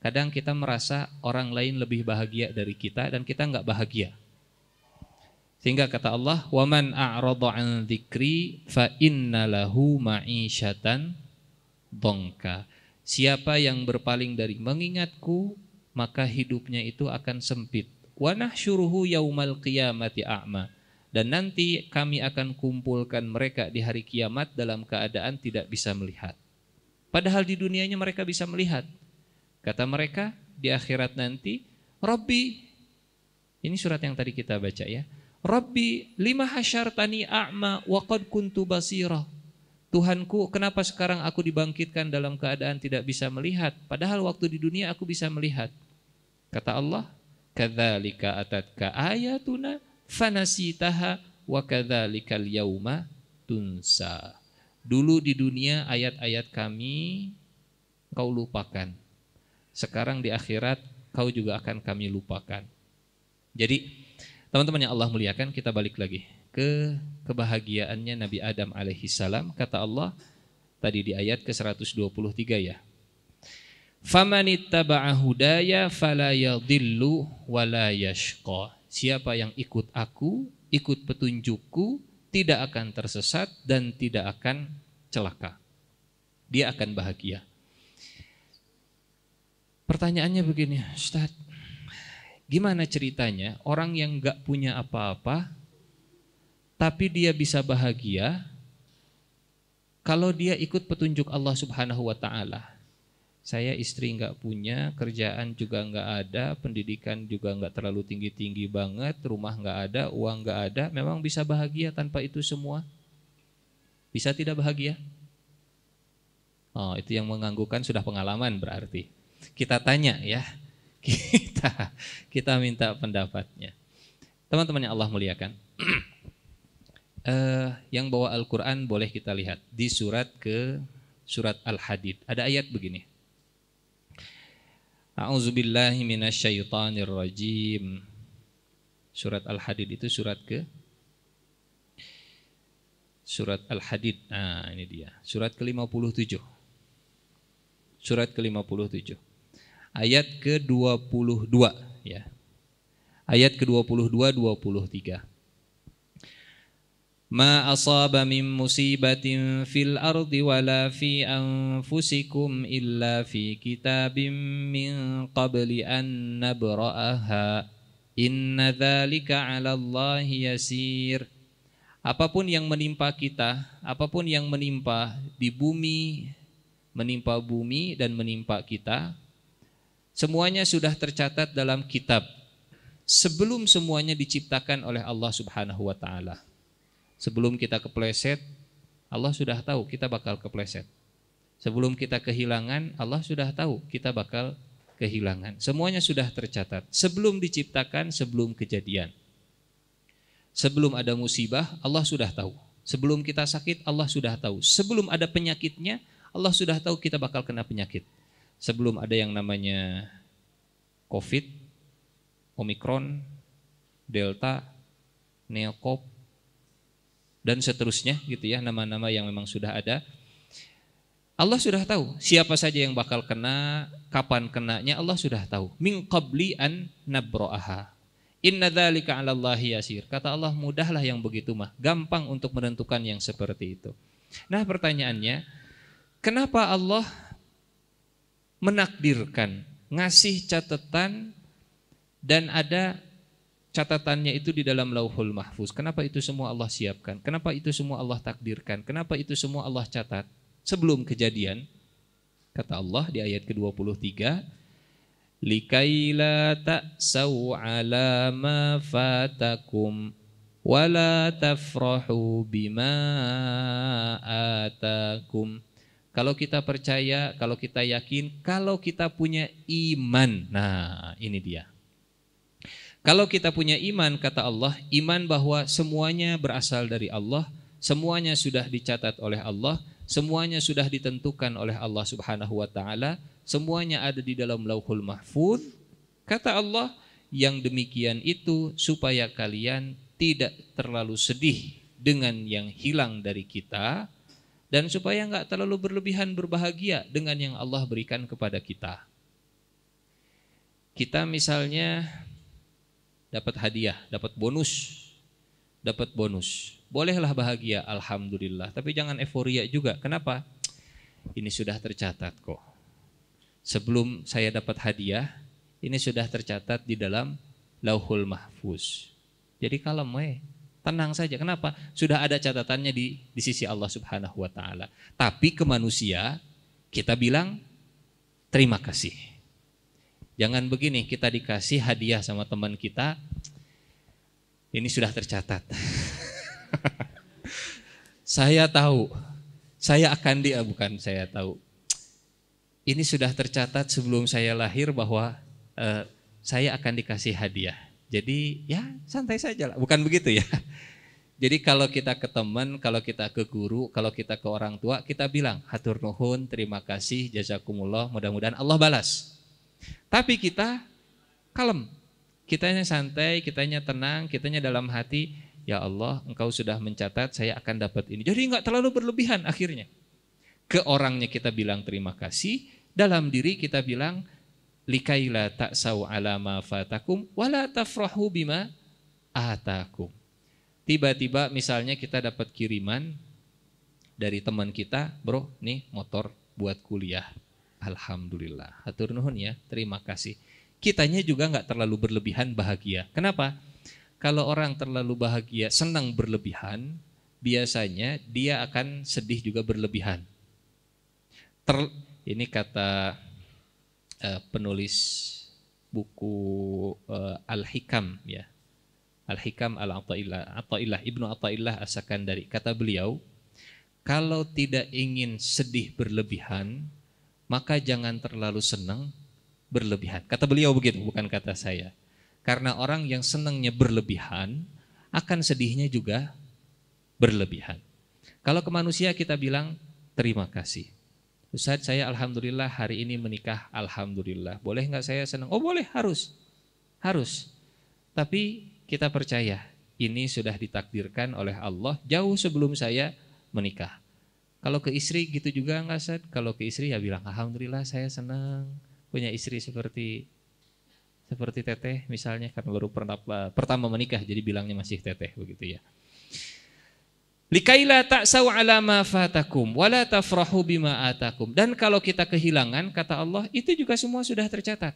Speaker 1: kadang kita merasa orang lain lebih bahagia dari kita dan kita gak bahagia. Sehingga kata Allah, "Waman a'rada 'an dzikri fa inna lahu ma'isyatan dhanka." Siapa yang berpaling dari mengingatku, maka hidupnya itu akan sempit. Wa nahsyuruhu yaumal qiyamati a'ma. Dan nanti kami akan kumpulkan mereka di hari kiamat dalam keadaan tidak bisa melihat. Padahal di dunianya mereka bisa melihat. Kata mereka di akhirat nanti, "Rabbi," ini surat yang tadi kita baca ya. "Rabbi lima hasyartani a'ma wa qad kuntu basira." Tuhanku, kenapa sekarang aku dibangkitkan dalam keadaan tidak bisa melihat, padahal waktu di dunia aku bisa melihat. Kata Allah, "Kadzalika atatka ayatuna fanasitaha wa kadzalikal yauma tunsa." Dulu di dunia ayat-ayat kami kau lupakan. Sekarang di akhirat kau juga akan kami lupakan. Jadi teman-teman yang Allah muliakan, kita balik lagi ke kebahagiaannya Nabi Adam alaihissalam. Kata Allah tadi di ayat ke-123 ya. "Famanittaba'a hudaya fala yadhillu wala yashqa." Siapa yang ikut aku, ikut petunjukku, tidak akan tersesat dan tidak akan celaka. Dia akan bahagia. Pertanyaannya begini, Ustaz, gimana ceritanya orang yang gak punya apa-apa tapi dia bisa bahagia kalau dia ikut petunjuk Allah Subhanahu wa ta'ala? Saya istri gak punya, kerjaan juga gak ada, pendidikan juga gak terlalu tinggi-tinggi banget, rumah gak ada, uang gak ada, memang bisa bahagia tanpa itu semua? Bisa tidak bahagia? Oh, itu yang menganggukkan sudah pengalaman berarti. Kita tanya ya. Kita minta pendapatnya. Teman-teman yang Allah muliakan, yang bawa Al-Quran boleh kita lihat di surat Al-Hadid. Ada ayat begini. A'udzubillahi minasyaitonirrajim. Surat Al-Hadid itu surat Al-Hadid. Nah, ini dia. Surat ke-57. Surat ke-57. Ayat ke-22 ya. Ayat ke-22 23. Ma asaba min musibatin fil ardi wala fi anfusikum illa fi kitabim min qabli an nabra'aha inna dzalika 'ala Allahi yasir. Apapun yang menimpa kita, apapun yang menimpa di bumi, menimpa bumi dan menimpa kita, semuanya sudah tercatat dalam kitab sebelum semuanya diciptakan oleh Allah Subhanahu wa ta'ala. Sebelum kita kepleset, Allah sudah tahu kita bakal kepleset. Sebelum kita kehilangan, Allah sudah tahu kita bakal kehilangan. Semuanya sudah tercatat. Sebelum diciptakan, sebelum kejadian. Sebelum ada musibah, Allah sudah tahu. Sebelum kita sakit, Allah sudah tahu. Sebelum ada penyakitnya, Allah sudah tahu kita bakal kena penyakit. Sebelum ada yang namanya COVID, Omikron, Delta, Neokop, dan seterusnya gitu ya, nama-nama yang memang sudah ada. Allah sudah tahu siapa saja yang bakal kena, kapan kenanya, Allah sudah tahu. Min qabli an nabra'aha. Inna dzalika 'alallahi yasir. Kata Allah, mudahlah yang begitu mah, gampang untuk menentukan yang seperti itu. Nah, pertanyaannya, kenapa Allah menakdirkan, ngasih catatan dan ada catatannya itu di dalam Lauhul Mahfuz? Kenapa itu semua Allah siapkan? Kenapa itu semua Allah takdirkan? Kenapa itu semua Allah catat sebelum kejadian? Kata Allah di ayat ke-23, likaila ta'sau 'ala ma fatakum wala tafrahu bima atakum. Kalau kita percaya, kalau kita yakin, kalau kita punya iman. Nah, ini dia. Kalau kita punya iman, kata Allah, iman bahwa semuanya berasal dari Allah, semuanya sudah dicatat oleh Allah, semuanya sudah ditentukan oleh Allah Subhanahu wa taala, semuanya ada di dalam Lauhul Mahfuz. Kata Allah, yang demikian itu supaya kalian tidak terlalu sedih dengan yang hilang dari kita, dan supaya enggak terlalu berlebihan berbahagia dengan yang Allah berikan kepada kita. Kita misalnya dapat hadiah, dapat bonus. Bolehlah bahagia, alhamdulillah. Tapi jangan euforia juga. Kenapa? Ini sudah tercatat kok. Sebelum saya dapat hadiah, ini sudah tercatat di dalam Lauhul Mahfuz. Jadi kalem, tenang saja. Kenapa? Sudah ada catatannya di sisi Allah Subhanahu wa taala. Tapi ke manusia kita bilang terima kasih. Jangan begini, kita dikasih hadiah sama teman kita, ini sudah tercatat. Saya tahu, saya akan bukan saya tahu. Ini sudah tercatat sebelum saya lahir bahwa saya akan dikasih hadiah. Jadi ya santai saja lah, bukan begitu ya. Jadi kalau kita ke teman, kalau kita ke guru, kalau kita ke orang tua, kita bilang hatur nuhun, terima kasih, jazakumullah, mudah-mudahan Allah balas. Tapi kita kalem, kitanya santai, kitanya tenang, kitanya dalam hati, ya Allah, Engkau sudah mencatat saya akan dapat ini. Jadi enggak terlalu berlebihan akhirnya. Ke orangnya kita bilang terima kasih, dalam diri kita bilang likaila ta'sau 'ala ma fatakum wala tafrahu bima atakum. Tiba-tiba misalnya kita dapat kiriman dari teman kita, bro, nih motor buat kuliah. Alhamdulillah, hatur nuhun ya, terima kasih. Kitanya juga enggak terlalu berlebihan bahagia. Kenapa? Kalau orang terlalu bahagia, senang berlebihan, biasanya dia akan sedih juga berlebihan. Ini kata penulis buku Al-Hikam ya. Al-Hikam Al-Athaillah, Ibnu Athaillah As-Sakandari. Kata beliau, kalau tidak ingin sedih berlebihan, maka jangan terlalu senang berlebihan. Kata beliau begitu, bukan kata saya. Karena orang yang senangnya berlebihan, akan sedihnya juga berlebihan. Kalau ke manusia kita bilang, terima kasih. Ustaz, saya alhamdulillah hari ini menikah, alhamdulillah. Boleh enggak saya senang? Oh boleh, harus. Tapi kita percaya, ini sudah ditakdirkan oleh Allah jauh sebelum saya menikah. Kalau ke istri gitu juga enggak, Ustaz? Kalau ke istri ya bilang, alhamdulillah saya senang punya istri seperti teteh misalnya, karena baru pertama menikah jadi bilangnya masih teteh begitu ya. Likaila ta'sau 'ala ma fatakum wala tafrahu bima atakum. Dan kalau kita kehilangan, kata Allah, itu juga semua sudah tercatat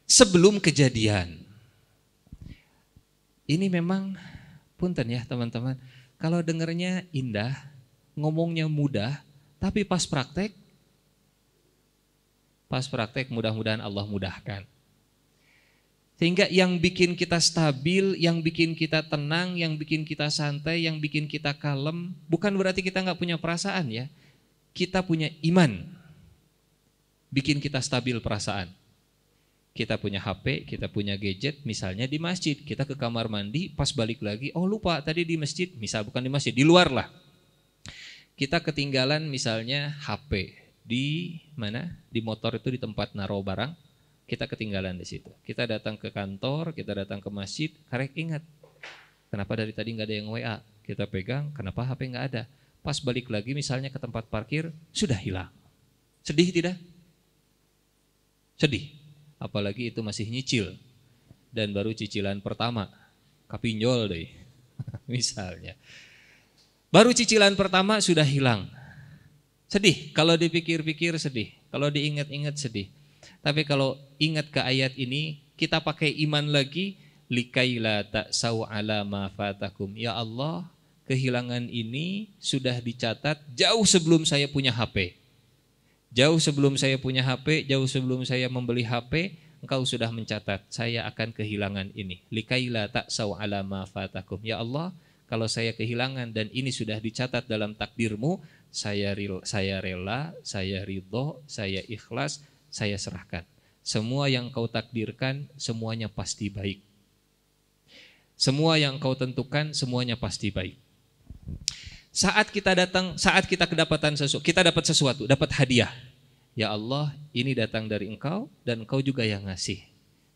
Speaker 1: sebelum kejadian. Ini memang punten ya teman-teman, kalau dengarnya indah, ngomongnya mudah, tapi pas praktek mudah-mudahan Allah mudahkan. Sehingga yang bikin kita stabil, yang bikin kita tenang, yang bikin kita santai, yang bikin kita kalem, bukan berarti kita nggak punya perasaan ya. Kita punya iman, bikin kita stabil perasaan. Kita punya HP, kita punya gadget, misalnya di masjid, kita ke kamar mandi, pas balik lagi, oh lupa tadi di masjid, misal bukan di masjid, di luar lah. Kita ketinggalan misalnya HP di mana? Di motor itu di tempat naruh barang. Kita ketinggalan di situ. Kita datang ke kantor, kita datang ke masjid, karek ingat. Kenapa dari tadi nggak ada yang WA? Kita pegang, kenapa HP nggak ada? Pas balik lagi misalnya ke tempat parkir, sudah hilang. Sedih tidak? Sedih. Apalagi itu masih nyicil. Dan baru cicilan pertama. Kapinjol deh. Misalnya. Baru cicilan pertama sudah hilang. Sedih. Kalau dipikir-pikir sedih. Kalau diingat-ingat sedih. Tapi kalau ingat ke ayat ini, kita pakai iman lagi, likaila ta'sau ala ma fatakum. Ya Allah, kehilangan ini sudah dicatat jauh sebelum saya punya HP. Jauh sebelum saya punya HP, jauh sebelum saya membeli HP, engkau sudah mencatat saya akan kehilangan ini. Likaila ta'sau ala ma fatakum. Ya Allah, kalau saya kehilangan dan ini sudah dicatat dalam takdirmu, saya rela, saya ridho, saya ikhlas, saya serahkan. Semua yang kau takdirkan, semuanya pasti baik. Semua yang kau tentukan, semuanya pasti baik. Saat kita datang, saat kita kedapatan sesuatu, kita dapat sesuatu, dapat hadiah. Ya Allah, ini datang dari engkau dan engkau juga yang ngasih.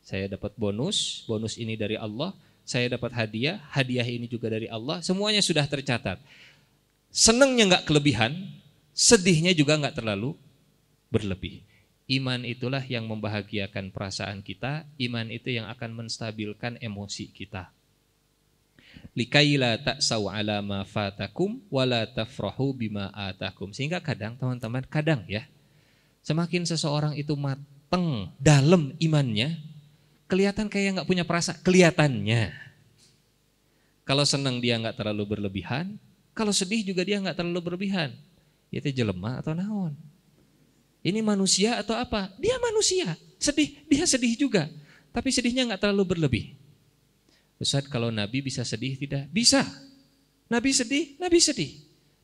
Speaker 1: Saya dapat bonus, bonus ini dari Allah. Saya dapat hadiah, hadiah ini juga dari Allah. Semuanya sudah tercatat. Senangnya nggak kelebihan, sedihnya juga nggak terlalu berlebih. Iman itulah yang membahagiakan perasaan kita. Iman itu yang akan menstabilkan emosi kita. Likaila ta'sau ala ma fatakum wala tafrahu bima atakum. Sehingga kadang teman-teman, kadang ya, semakin seseorang itu mateng dalam imannya, kelihatan kayak nggak punya perasaan, kelihatannya. Kalau senang dia nggak terlalu berlebihan, kalau sedih juga dia nggak terlalu berlebihan. Itu jelema atau naon? Ini manusia atau apa? Dia manusia, sedih, dia sedih juga. Tapi sedihnya nggak terlalu berlebih. Ustaz, kalau Nabi bisa sedih tidak? Bisa. Nabi sedih.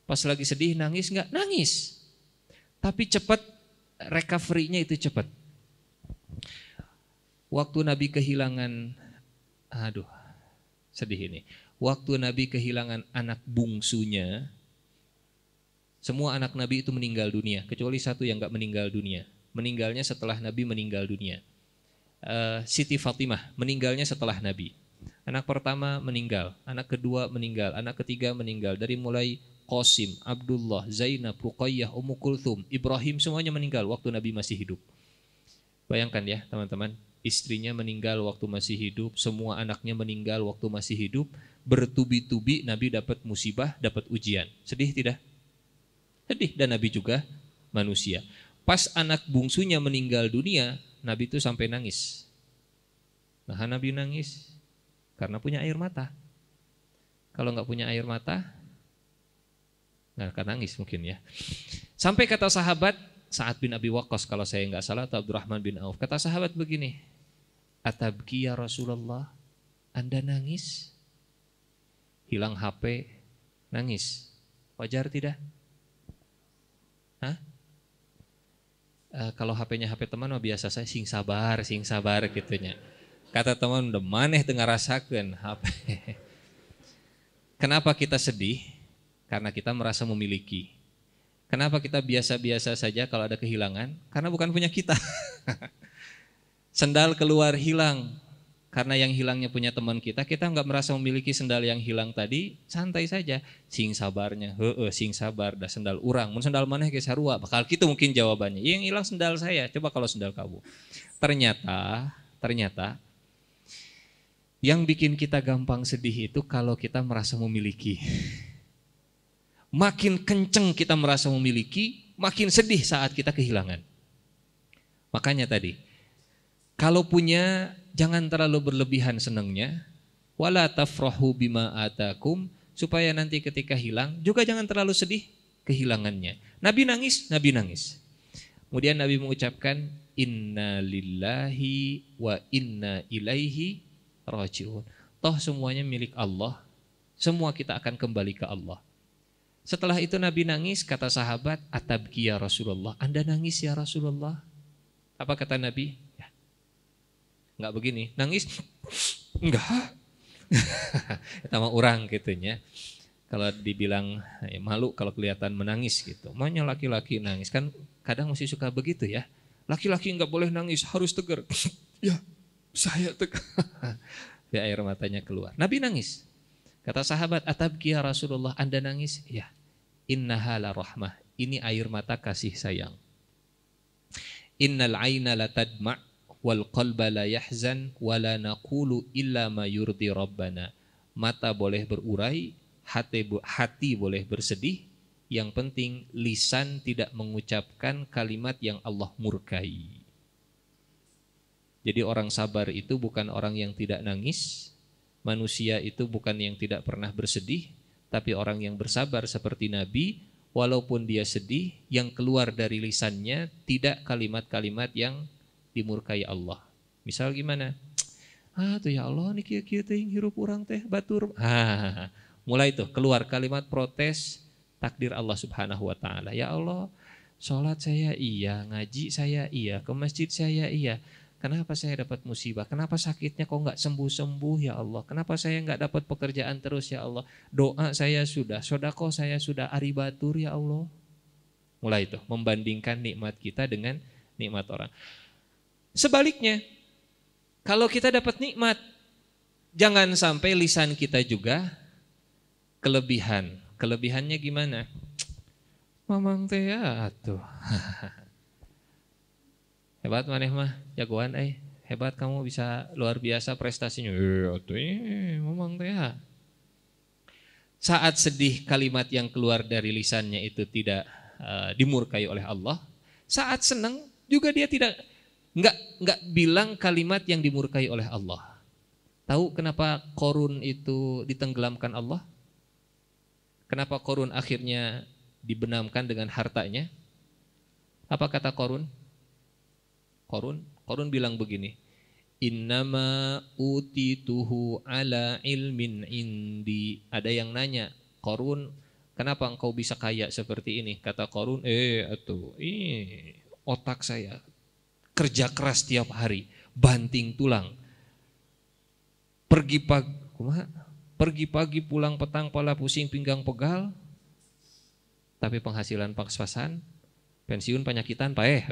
Speaker 1: Pas lagi sedih nangis nggak? Nangis. Tapi cepat, recovery-nya itu cepat. Waktu Nabi kehilangan, sedih ini. Waktu Nabi kehilangan anak bungsunya, semua anak Nabi itu meninggal dunia, kecuali satu yang gak meninggal dunia. Meninggalnya setelah Nabi meninggal dunia. Siti Fatimah meninggalnya setelah Nabi. Anak pertama meninggal, anak kedua meninggal, anak ketiga meninggal. Dari mulai Qasim, Abdullah, Zainab, Ruqayyah, Ummu Kulthum, Ibrahim, semuanya meninggal waktu Nabi masih hidup. Bayangkan ya teman-teman, istrinya meninggal waktu masih hidup, semua anaknya meninggal waktu masih hidup. Bertubi-tubi Nabi dapat musibah, dapat ujian. Sedih tidak? Sedih, dan Nabi juga manusia. Pas anak bungsunya meninggal dunia, Nabi itu sampai nangis. Nah, Nabi nangis karena punya air mata. Kalau nggak punya air mata, nggak akan nangis mungkin ya. Sampai kata sahabat Sa'ad bin Abi Waqqas, kalau saya nggak salah, atau Abdurrahman bin Auf, kata sahabat begini, atabki ya Rasulullah, Anda nangis? Hilang HP, nangis. Wajar tidak? Kalau HP-nya HP teman biasa saya sing sabar gitunya. Kata teman udah maneh tengah rasakan HP. Kenapa kita sedih? Karena kita merasa memiliki. Kenapa kita biasa-biasa saja kalau ada kehilangan? Karena bukan punya kita. Sendal keluar hilang. Karena yang hilangnya punya teman kita nggak merasa memiliki sendal yang hilang tadi, santai saja. Sing sabarnya, sing sabar, dah sendal urang. Mun sendal maneh ge sarua, bakal gitu mungkin jawabannya. Yang hilang sendal saya, coba kalau sendal kamu. Ternyata yang bikin kita gampang sedih itu kalau kita merasa memiliki. Makin kenceng kita merasa memiliki, makin sedih saat kita kehilangan. Makanya tadi, kalau punya jangan terlalu berlebihan senangnya, wala tafrahu bima atakum, supaya nanti ketika hilang juga jangan terlalu sedih kehilangannya. Nabi nangis. Kemudian Nabi mengucapkan inna lillahi wa inna ilaihi rajiun. Toh semuanya milik Allah, semua kita akan kembali ke Allah. Setelah itu Nabi nangis, kata sahabat, atabki ya Rasulullah, Anda nangis ya Rasulullah? Apa kata Nabi? Ya. Enggak begini, nangis? Enggak. Sama orang gitunya. Kalau dibilang ya, malu kalau kelihatan menangis gitu. Maunya laki-laki nangis kan kadang masih suka begitu ya. Laki-laki enggak boleh nangis, harus tegar. Ya, saya tegar. Ya, air matanya keluar. Nabi nangis. Kata sahabat, atabki ya Rasulullah, Anda nangis? Ya. Innaha la rahmah. Ini air mata kasih sayang. Innal aina la tadma' wal qalba la yahzan wa la naqulu illa ma yurdi rabbana. Mata boleh berurai, hati boleh bersedih. Yang penting lisan tidak mengucapkan kalimat yang Allah murkai. Jadi orang sabar itu bukan orang yang tidak nangis. Manusia itu bukan yang tidak pernah bersedih, tapi orang yang bersabar seperti Nabi, walaupun dia sedih, yang keluar dari lisannya tidak kalimat-kalimat yang dimurkai Allah. Misal gimana? Tuh ya Allah, ini kia-kia teh hirup urang teh batur. Mulai tuh keluar kalimat protes takdir Allah Subhanahu wa taala. Ya Allah, sholat saya iya, ngaji saya iya, ke masjid saya iya. Kenapa saya dapat musibah? Kenapa sakitnya kok nggak sembuh-sembuh ya Allah? Kenapa saya nggak dapat pekerjaan terus ya Allah? Doa saya sudah, sodako saya sudah, ari batur ya Allah. Mulai itu membandingkan nikmat kita dengan nikmat orang. Sebaliknya, kalau kita dapat nikmat, jangan sampai lisan kita juga kelebihan. Kelebihannya gimana? Mamang teh atuh. Hebat maneh mah, jagoan hebat kamu bisa luar biasa prestasinya. Memang teh. Saat sedih kalimat yang keluar dari lisannya itu tidak dimurkai oleh Allah. Saat senang juga dia enggak bilang kalimat yang dimurkai oleh Allah. Tahu kenapa Qarun itu ditenggelamkan Allah? Kenapa Qarun akhirnya dibenamkan dengan hartanya? Apa kata Qarun? Qarun bilang begini, innama utituhu ala ilmin indi. Ada yang nanya, Qarun, kenapa engkau bisa kaya seperti ini? Kata Qarun, otak saya kerja keras tiap hari, banting tulang. Pergi pagi pulang petang, pala pusing, pinggang pegal. Tapi penghasilan pas-pasan, pensiun penyakitan paeh.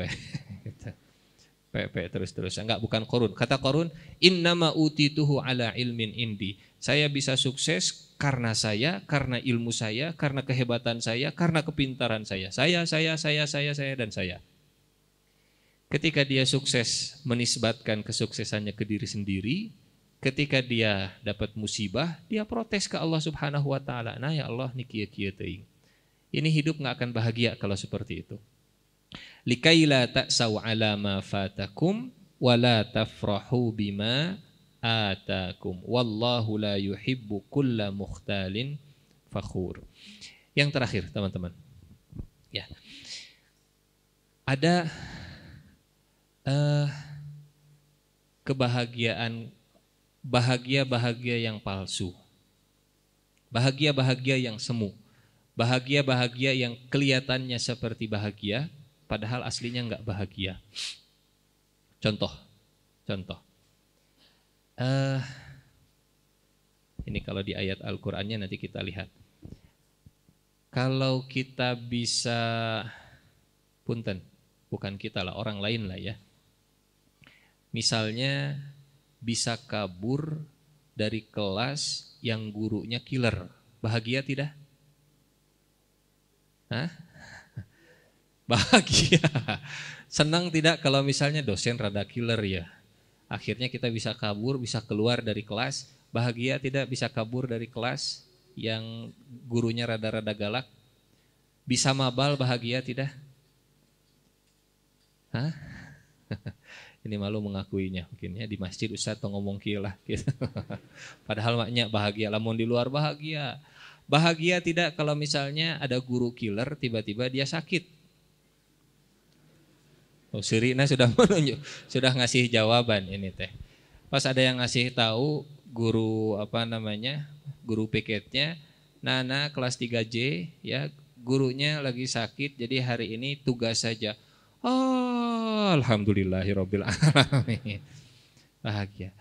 Speaker 1: Terus. Enggak, bukan Qarun. Kata Qarun, innama utituhu ala ilmin indi. Saya bisa sukses karena saya, karena ilmu saya, karena kehebatan saya, karena kepintaran saya. Saya, dan saya. Ketika dia sukses menisbatkan kesuksesannya ke diri sendiri, ketika dia dapat musibah, dia protes ke Allah Subhanahu wa taala. Nah ya Allah, ini kieu-kieu teuing. Ini hidup enggak akan bahagia kalau seperti itu. Likaila ta'sau ala ma fatakum wala tafrahu bima atakum wallahu la yuhibbu kulla mukhtalin fakhur. Yang terakhir teman-teman, ya, ada kebahagiaan, bahagia yang palsu, bahagia yang semu, bahagia yang kelihatannya seperti bahagia padahal aslinya enggak bahagia. Contoh. Ini kalau di ayat Al-Qur'annya nanti kita lihat. Kalau kita bisa, punten, bukan kita lah, orang lain lah ya. Misalnya bisa kabur dari kelas yang gurunya killer, bahagia tidak? Bahagia. Senang tidak kalau misalnya dosen rada killer ya. Akhirnya kita bisa kabur, bisa keluar dari kelas. Bahagia tidak bisa kabur dari kelas yang gurunya rada-rada galak? Bisa mabal, bahagia tidak? Ini malu mengakuinya mungkin ya, di masjid Ustaz tuh ngomong kilah gitu. Padahal maknya bahagia, lamun di luar bahagia. Bahagia tidak kalau misalnya ada guru killer tiba-tiba dia sakit? Oh, Sirina sudah menunjuk, sudah ngasih jawaban ini teh. Pas ada yang ngasih tahu guru guru piketnya, Nana kelas 3J ya, gurunya lagi sakit jadi hari ini tugas saja. Oh, alhamdulillahirabbil alamin. Bahagia.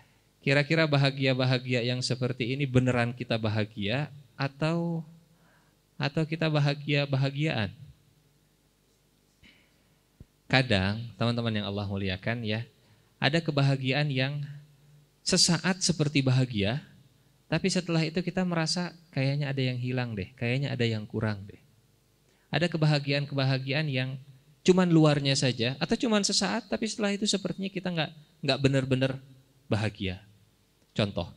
Speaker 1: Kira-kira bahagia yang seperti ini beneran kita bahagia atau kita bahagiaan? Kadang teman-teman yang Allah muliakan ya, ada kebahagiaan yang sesaat seperti bahagia, tapi setelah itu kita merasa kayaknya ada yang hilang deh, kayaknya ada yang kurang deh. Ada kebahagiaan yang cuman luarnya saja atau cuman sesaat, tapi setelah itu sepertinya kita nggak benar-benar bahagia. Contoh,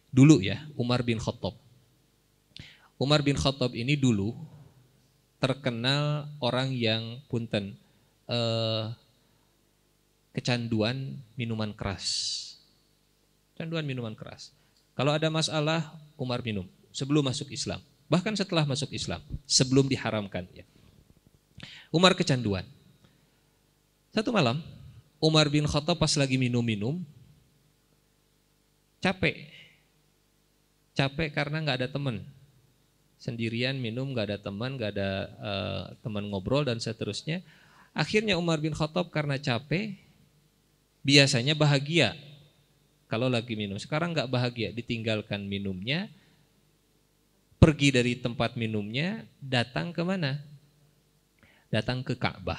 Speaker 1: dulu ya Umar bin Khattab. Umar bin Khattab ini dulu terkenal orang yang kecanduan minuman keras. Canduan minuman keras. Kalau ada masalah, Umar minum sebelum masuk Islam, bahkan setelah masuk Islam, sebelum diharamkan ya. Umar kecanduan. Satu malam, Umar bin Khattab pas lagi minum-minum, capek karena nggak ada teman, sendirian minum, nggak ada teman, nggak ada teman ngobrol dan seterusnya. Akhirnya Umar bin Khattab karena capek, biasanya bahagia kalau lagi minum. Sekarang nggak bahagia, ditinggalkan minumnya, pergi dari tempat minumnya, datang ke mana? Datang ke Ka'bah.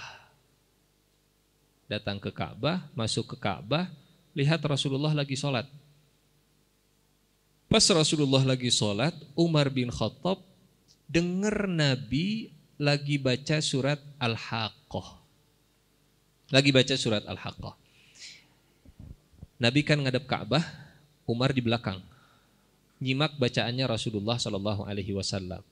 Speaker 1: Datang ke Ka'bah, masuk ke Ka'bah, lihat Rasulullah lagi sholat. Pas Rasulullah lagi sholat, Umar bin Khattab dengar Nabi lagi baca surat Al-Haqqah. Lagi baca surat Al-Haqqah. Nabi kan ngadep Ka'bah, Umar di belakang. Nyimak bacaannya Rasulullah SAW.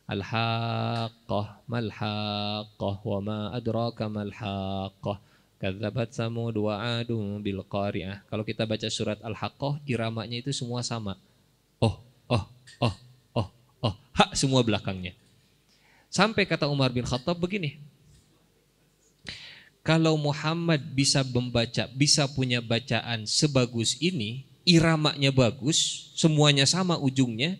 Speaker 1: Al-Haqqah, mal-Haqqah, wa ma adraka mal-Haqqah, kadzabat Samud wa 'adun bil qari'ah. Kalau kita baca surat Al-Haqqah, iramanya itu semua sama. Oh, hak semua belakangnya. Sampai kata Umar bin Khattab begini, kalau Muhammad bisa membaca, bisa punya bacaan sebagus ini, iramanya bagus, semuanya sama ujungnya,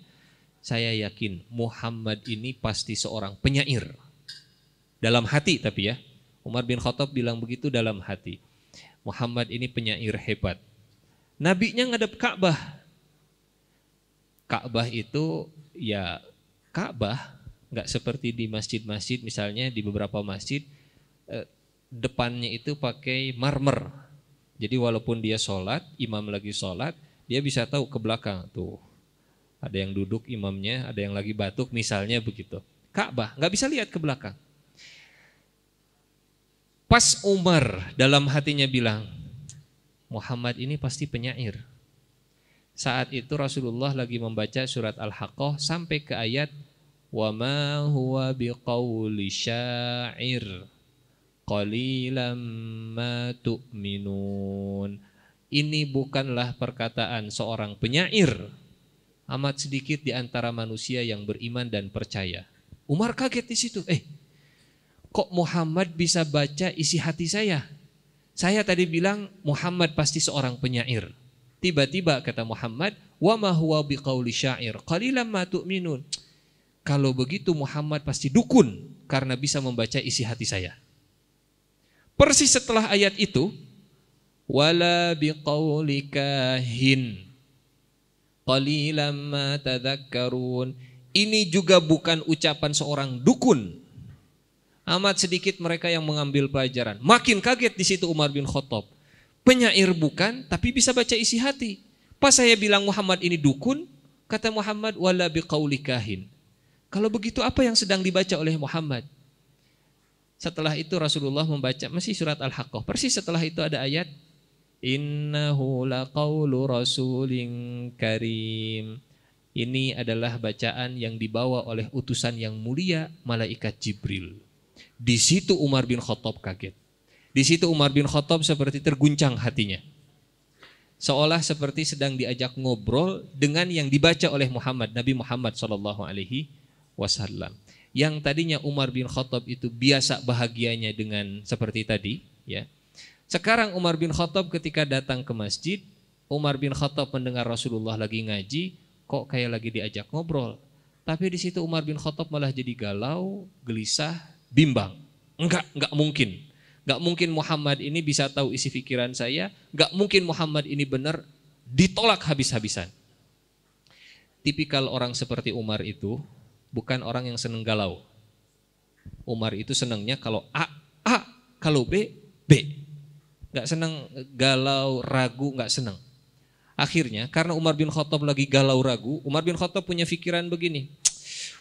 Speaker 1: saya yakin Muhammad ini pasti seorang penyair. Dalam hati tapi ya, Umar bin Khattab bilang begitu dalam hati. Muhammad ini penyair hebat. Nabinya ngadep Ka'bah. Ka'bah itu ya Ka'bah, nggak seperti di masjid-masjid, misalnya di beberapa masjid depannya itu pakai marmer. Jadi walaupun dia sholat, imam lagi sholat, dia bisa tahu ke belakang tuh. Ada yang duduk imamnya, ada yang lagi batuk misalnya begitu. Ka'bah nggak bisa lihat ke belakang. Pas Umar dalam hatinya bilang, Muhammad ini pasti penyair. Saat itu Rasulullah lagi membaca surat Al-Haqqah sampai ke ayat wa ma huwa biqauli syair qalilam ma tu'minun. Ini bukanlah perkataan seorang penyair, amat sedikit di antara manusia yang beriman dan percaya. Umar kaget di situ. Kok Muhammad bisa baca isi hati saya? Saya tadi bilang Muhammad pasti seorang penyair. Tiba-tiba kata Muhammad, wa ma huwa biqauli syair qalilam ma tu'minun. Kalau begitu Muhammad pasti dukun karena bisa membaca isi hati saya. Persis setelah ayat itu, wala biqauli kahin qalilam ma tadhakkarun. Ini juga bukan ucapan seorang dukun. Amat sedikit mereka yang mengambil pelajaran. Makin kaget di situ Umar bin Khattab. Penyair bukan, tapi bisa baca isi hati. Pas saya bilang Muhammad ini dukun, kata Muhammad wala biqauli kahin. Kalau begitu apa yang sedang dibaca oleh Muhammad? Setelah itu Rasulullah membaca masih surat Al-Haqqah. Persis setelah itu ada ayat innahu laqaulu rasulin karim. Ini adalah bacaan yang dibawa oleh utusan yang mulia, malaikat Jibril. Di situ Umar bin Khattab kaget. Di situ Umar bin Khattab seperti terguncang hatinya. Seolah seperti sedang diajak ngobrol dengan yang dibaca oleh Muhammad, Nabi Muhammad SAW. Yang tadinya Umar bin Khattab itu biasa bahagianya dengan seperti tadi, ya. Sekarang Umar bin Khattab ketika datang ke masjid, Umar bin Khattab mendengar Rasulullah lagi ngaji, kok kayak lagi diajak ngobrol. Tapi di situ Umar bin Khattab malah jadi galau, gelisah, bimbang. Enggak mungkin. Enggak mungkin Muhammad ini bisa tahu isi pikiran saya, enggak mungkin Muhammad ini benar, ditolak habis-habisan. Tipikal orang seperti Umar itu bukan orang yang seneng galau. Umar itu senangnya kalau A, kalau B, B. Enggak senang galau, ragu, enggak senang. Akhirnya karena Umar bin Khattab lagi galau ragu, Umar bin Khattab punya pikiran begini,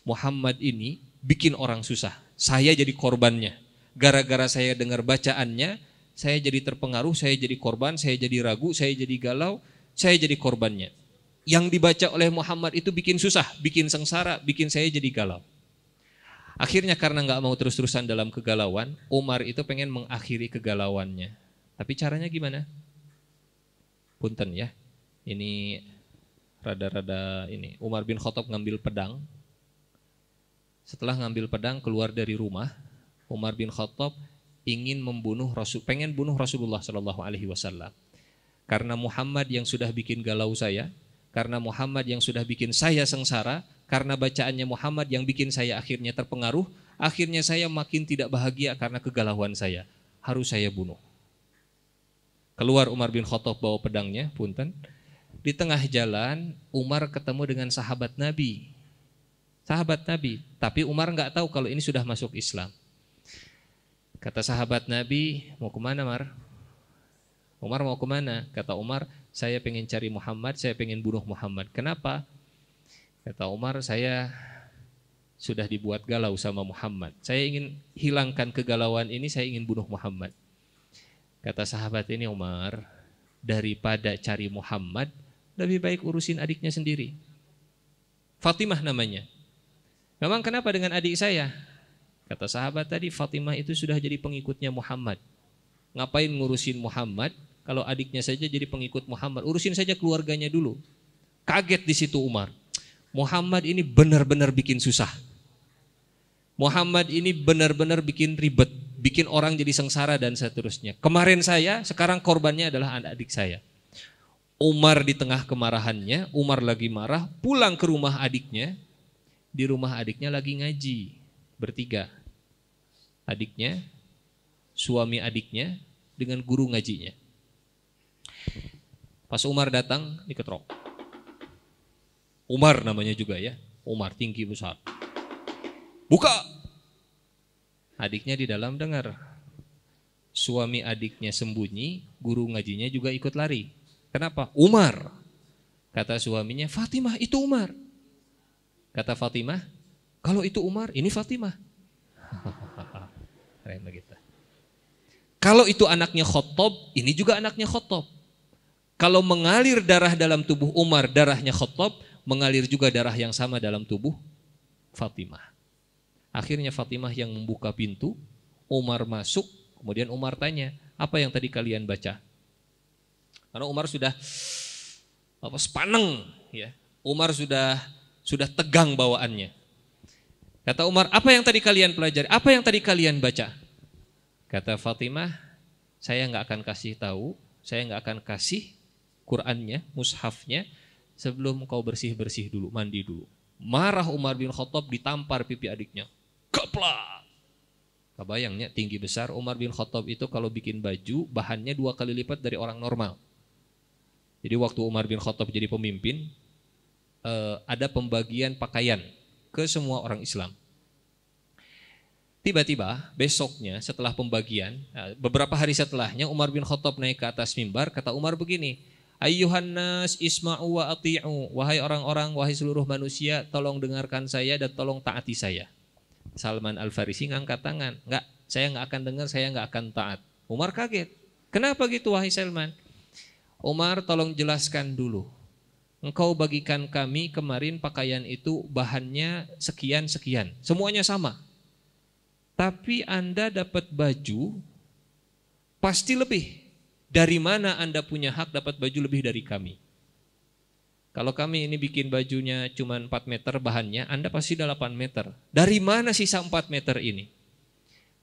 Speaker 1: Muhammad ini bikin orang susah, saya jadi korbannya. Gara-gara saya dengar bacaannya, saya jadi terpengaruh, saya jadi korban, saya jadi ragu, saya jadi galau, saya jadi korbannya. Yang dibaca oleh Muhammad itu bikin susah, bikin sengsara, bikin saya jadi galau. Akhirnya karena enggak mau terus-terusan dalam kegalauan, Umar itu pengen mengakhiri kegalauannya. Tapi caranya gimana? Punten ya. Ini rada-rada ini. Umar bin Khattab ngambil pedang. Setelah ngambil pedang keluar dari rumah, Umar bin Khattab ingin pengen bunuh Rasulullah sallallahu alaihi wasallam. Karena Muhammad yang sudah bikin galau saya, karena Muhammad yang sudah bikin saya sengsara, karena bacaannya Muhammad yang bikin saya akhirnya terpengaruh, akhirnya saya makin tidak bahagia karena kegalauan saya. Harus saya bunuh. Keluar Umar bin Khattab bawa pedangnya, punten. Di tengah jalan Umar ketemu dengan sahabat Nabi. Sahabat Nabi, tapi Umar enggak tahu kalau ini sudah masuk Islam. Kata sahabat Nabi, mau kemana Mar? Umar mau kemana? Kata Umar, saya pengen cari Muhammad, saya pengen bunuh Muhammad. Kenapa? Kata Umar, saya sudah dibuat galau sama Muhammad. Saya ingin hilangkan kegalauan ini, saya ingin bunuh Muhammad. Kata sahabat ini, Umar, daripada cari Muhammad, lebih baik urusin adiknya sendiri. Fatimah namanya. Memang kenapa dengan adik saya? Kata sahabat tadi, Fatimah itu sudah jadi pengikutnya Muhammad. Ngapain ngurusin Muhammad kalau adiknya saja jadi pengikut Muhammad? Urusin saja keluarganya dulu. Kaget di situ Umar. Muhammad ini benar-benar bikin susah. Muhammad ini benar-benar bikin ribet, bikin orang jadi sengsara dan seterusnya. Kemarin saya, sekarang korbannya adalah adik saya. Umar di tengah kemarahannya, Umar lagi marah, pulang ke rumah adiknya. Di rumah adiknya lagi ngaji, bertiga. Adiknya, suami adiknya, dengan guru ngajinya. Pas Umar datang, diketrok. Umar namanya juga ya, Umar tinggi besar. Buka. Adiknya di dalam dengar. Suami adiknya sembunyi, guru ngajinya juga ikut lari. Kenapa? Umar. Kata suaminya, Fatimah itu Umar. Kata Fatimah, kalau itu Umar, ini Fatimah. Keren begitu. Kalau itu anaknya Khattab, ini juga anaknya Khattab. Kalau mengalir darah dalam tubuh Umar, darahnya Khattab, mengalir juga darah yang sama dalam tubuh Fatimah. Akhirnya Fatimah yang membuka pintu, Umar masuk, kemudian Umar tanya, apa yang tadi kalian baca? Karena Umar sudah sepaneng, ya. Umar sudah tegang bawaannya. Kata Umar, apa yang tadi kalian pelajari? Apa yang tadi kalian baca? Kata Fatimah, saya nggak akan kasih tahu, saya nggak akan kasih Qur'annya, mushafnya, sebelum kau bersih-bersih dulu, mandi dulu. Marah Umar bin Khattab, ditampar pipi adiknya. Keplak. Kebayangnya tinggi besar, Umar bin Khattab itu kalau bikin baju, bahannya 2 kali lipat dari orang normal. Jadi waktu Umar bin Khattab jadi pemimpin, ada pembagian pakaian ke semua orang Islam. Tiba-tiba besoknya setelah pembagian, beberapa hari setelahnya Umar bin Khattab naik ke atas mimbar, kata Umar begini, Ayyuhan nas isma'u wa ati'u, wahai orang-orang, wahai seluruh manusia, tolong dengarkan saya dan tolong taati saya. Salman Al-Farisi ngangkat tangan, enggak, saya enggak akan dengar, saya enggak akan taat. Umar kaget, kenapa gitu wahai Salman? Umar, tolong jelaskan dulu. Engkau bagikan kami kemarin pakaian itu bahannya sekian-sekian, semuanya sama. Tapi Anda dapat baju pasti lebih. Dari mana Anda punya hak dapat baju lebih dari kami? Kalau kami ini bikin bajunya cuma 4 meter bahannya, Anda pasti 8 meter. Dari mana sisa 4 meter ini?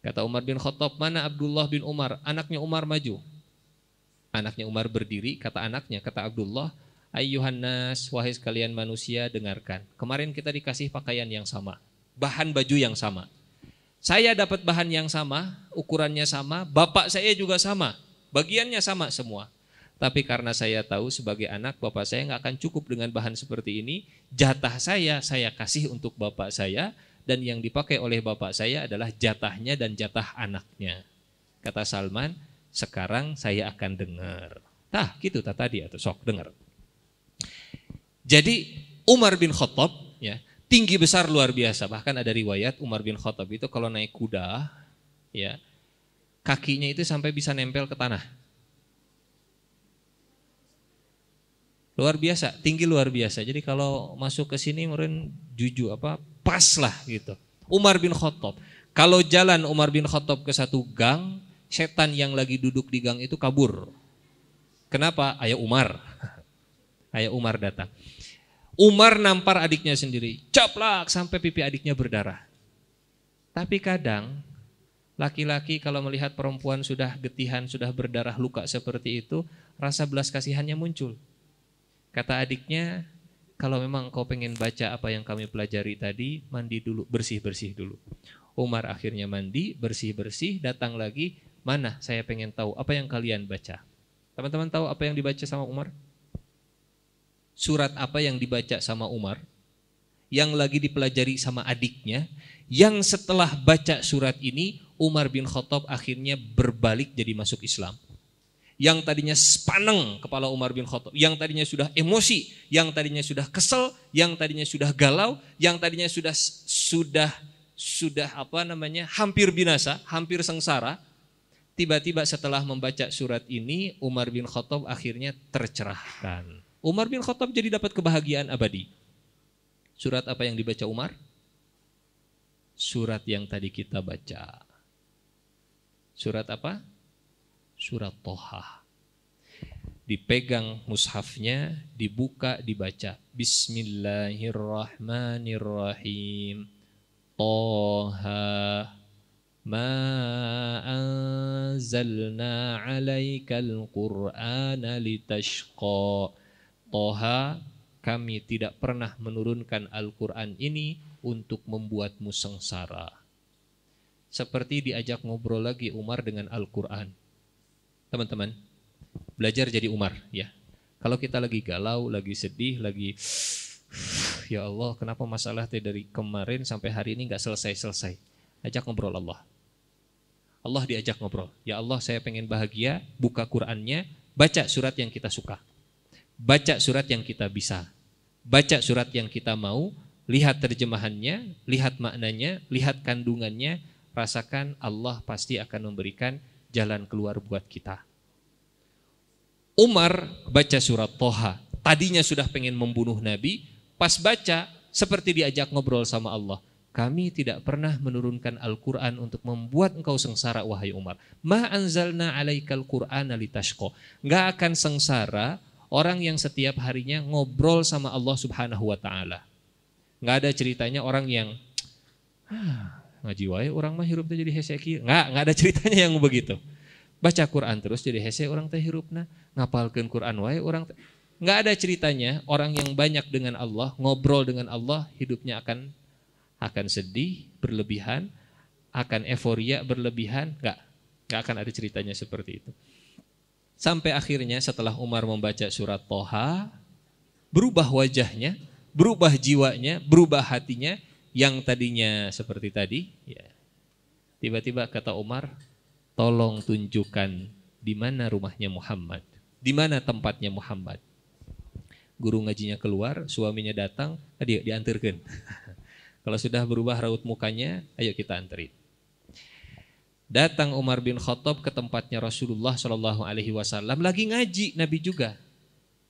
Speaker 1: Kata Umar bin Khattab, mana Abdullah bin Umar? Anaknya Umar maju. Anaknya Umar berdiri, kata anaknya, kata Abdullah, ayyuhan nas, wahai sekalian manusia, dengarkan. Kemarin kita dikasih pakaian yang sama, bahan baju yang sama. Saya dapat bahan yang sama, ukurannya sama, bapak saya juga sama, bagiannya sama semua. Tapi karena saya tahu sebagai anak bapak saya nggak akan cukup dengan bahan seperti ini, jatah saya kasih untuk bapak saya, dan yang dipakai oleh bapak saya adalah jatahnya dan jatah anaknya. Kata Salman, sekarang saya akan dengar. Tah, gitu tadi atau sok dengar. Jadi Umar bin Khattab ya, tinggi besar luar biasa. Bahkan ada riwayat Umar bin Khattab itu kalau naik kuda ya, kakinya itu sampai bisa nempel ke tanah. Luar biasa, tinggi luar biasa. Jadi kalau masuk ke sini mungkin pas lah gitu. Umar bin Khattab. Kalau jalan Umar bin Khattab ke satu gang, setan yang lagi duduk di gang itu kabur. Kenapa? Ayah Umar. Ayah Umar datang. Umar nampar adiknya sendiri, caplak sampai pipi adiknya berdarah. Tapi kadang laki-laki kalau melihat perempuan sudah getihan, sudah berdarah luka seperti itu, rasa belas kasihannya muncul. Kata adiknya, kalau memang kau pengen baca apa yang kami pelajari tadi, mandi dulu, bersih-bersih dulu. Umar akhirnya mandi, bersih-bersih, datang lagi, mana saya pengen tahu apa yang kalian baca. Teman-teman tahu apa yang dibaca sama Umar? Surat apa yang dibaca sama Umar? Yang lagi dipelajari sama adiknya, yang setelah baca surat ini, Umar bin Khattab akhirnya berbalik jadi masuk Islam. Yang tadinya sepaneng kepala Umar bin Khattab, yang tadinya sudah emosi, yang tadinya sudah kesel, yang tadinya sudah galau, yang tadinya sudah hampir binasa, hampir sengsara. Tiba-tiba setelah membaca surat ini, Umar bin Khattab akhirnya tercerahkan. Umar bin Khattab jadi dapat kebahagiaan abadi. Surat apa yang dibaca Umar? Surat yang tadi kita baca. Surat apa? Surat Toha. Dipegang mushafnya, dibuka, dibaca. Bismillahirrahmanirrahim. Toha ma anzalna alaikal qur'ana litashqa. Toha, kami tidak pernah menurunkan Al-Quran ini untuk membuatmu sengsara. Seperti diajak ngobrol lagi Umar dengan Al-Quran. Teman-teman, belajar jadi Umar ya. Kalau kita lagi galau, lagi sedih, lagi ya Allah, kenapa masalah dari kemarin sampai hari ini gak selesai-selesai? Ajak ngobrol Allah. Allah diajak ngobrol. Ya Allah, saya pengen bahagia, buka Qur'annya, baca surat yang kita suka. Baca surat yang kita bisa. Baca surat yang kita mau, lihat terjemahannya, lihat maknanya, lihat kandungannya, rasakan Allah pasti akan memberikan jalan keluar buat kita. Umar baca surat Toha, tadinya sudah pengen membunuh Nabi, pas baca seperti diajak ngobrol sama Allah. Kami tidak pernah menurunkan Al-Quran untuk membuat engkau sengsara wahai Umar. Ma anzalna alaikal Qur'ana litashqa. Gak akan sengsara orang yang setiap harinya ngobrol sama Allah Subhanahu wa ta'ala. Gak ada ceritanya orang yang ngaji wae orang mah hirup teh jadi hese kieu. Enggak ada ceritanya yang begitu. Baca Quran terus jadi hese orang teh hirupna, ngapalkeun Quran wae orang teh. Enggak ada ceritanya orang yang banyak dengan Allah, ngobrol dengan Allah, hidupnya akan sedih berlebihan, akan euforia berlebihan, enggak akan ada ceritanya seperti itu. Sampai akhirnya setelah Umar membaca surat Toha, berubah wajahnya, berubah jiwanya, berubah hatinya. Yang tadinya seperti tadi, ya, tiba-tiba kata Umar, tolong tunjukkan di mana rumahnya Muhammad, di mana tempatnya Muhammad. Guru ngajinya keluar, suaminya datang, diantarkan. Kalau sudah berubah raut mukanya, ayo kita anterin. Datang Umar bin Khattab ke tempatnya Rasulullah SAW, lagi ngaji Nabi juga.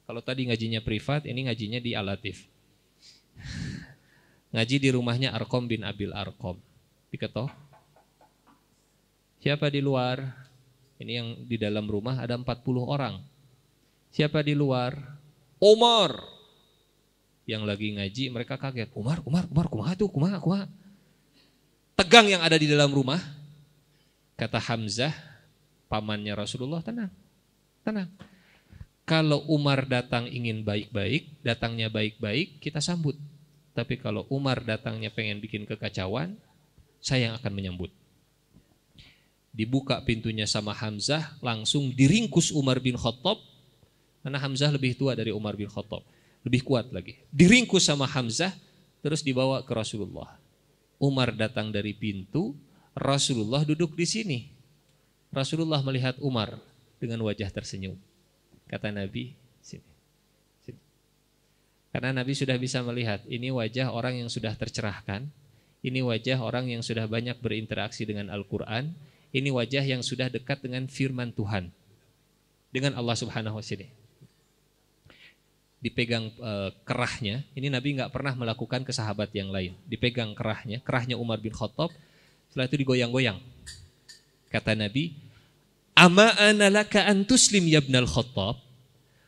Speaker 1: Kalau tadi ngajinya privat, ini ngajinya di Al-Latif. Ngaji di rumahnya Arqam bin Abil Arqam. Diketok. Siapa di luar? Ini yang di dalam rumah ada 40 orang. Siapa di luar? Umar. Yang lagi ngaji mereka kaget. Umar, kumaha tuh, kumaha. Tegang yang ada di dalam rumah. Kata Hamzah, pamannya Rasulullah, tenang, tenang. Kalau Umar datang ingin baik-baik, datangnya baik-baik, kita sambut. Tapi kalau Umar datangnya pengen bikin kekacauan, saya yang akan menyambut. Dibuka pintunya sama Hamzah, langsung diringkus Umar bin Khattab. Karena Hamzah lebih tua dari Umar bin Khattab, lebih kuat lagi. Diringkus sama Hamzah, terus dibawa ke Rasulullah. Umar datang dari pintu, Rasulullah duduk di sini. Rasulullah melihat Umar dengan wajah tersenyum. Kata Nabi, sini. Karena Nabi sudah bisa melihat, ini wajah orang yang sudah tercerahkan, ini wajah orang yang sudah banyak berinteraksi dengan Al-Quran, ini wajah yang sudah dekat dengan firman Tuhan, dengan Allah Subhanahu wa Ta'ala. Dipegang kerahnya, ini Nabi nggak pernah melakukan ke sahabat yang lain. Dipegang kerahnya Umar bin Khattab, setelah itu digoyang-goyang. Kata Nabi, "Ama ana laka an tuslim ya ibnal Khattab?"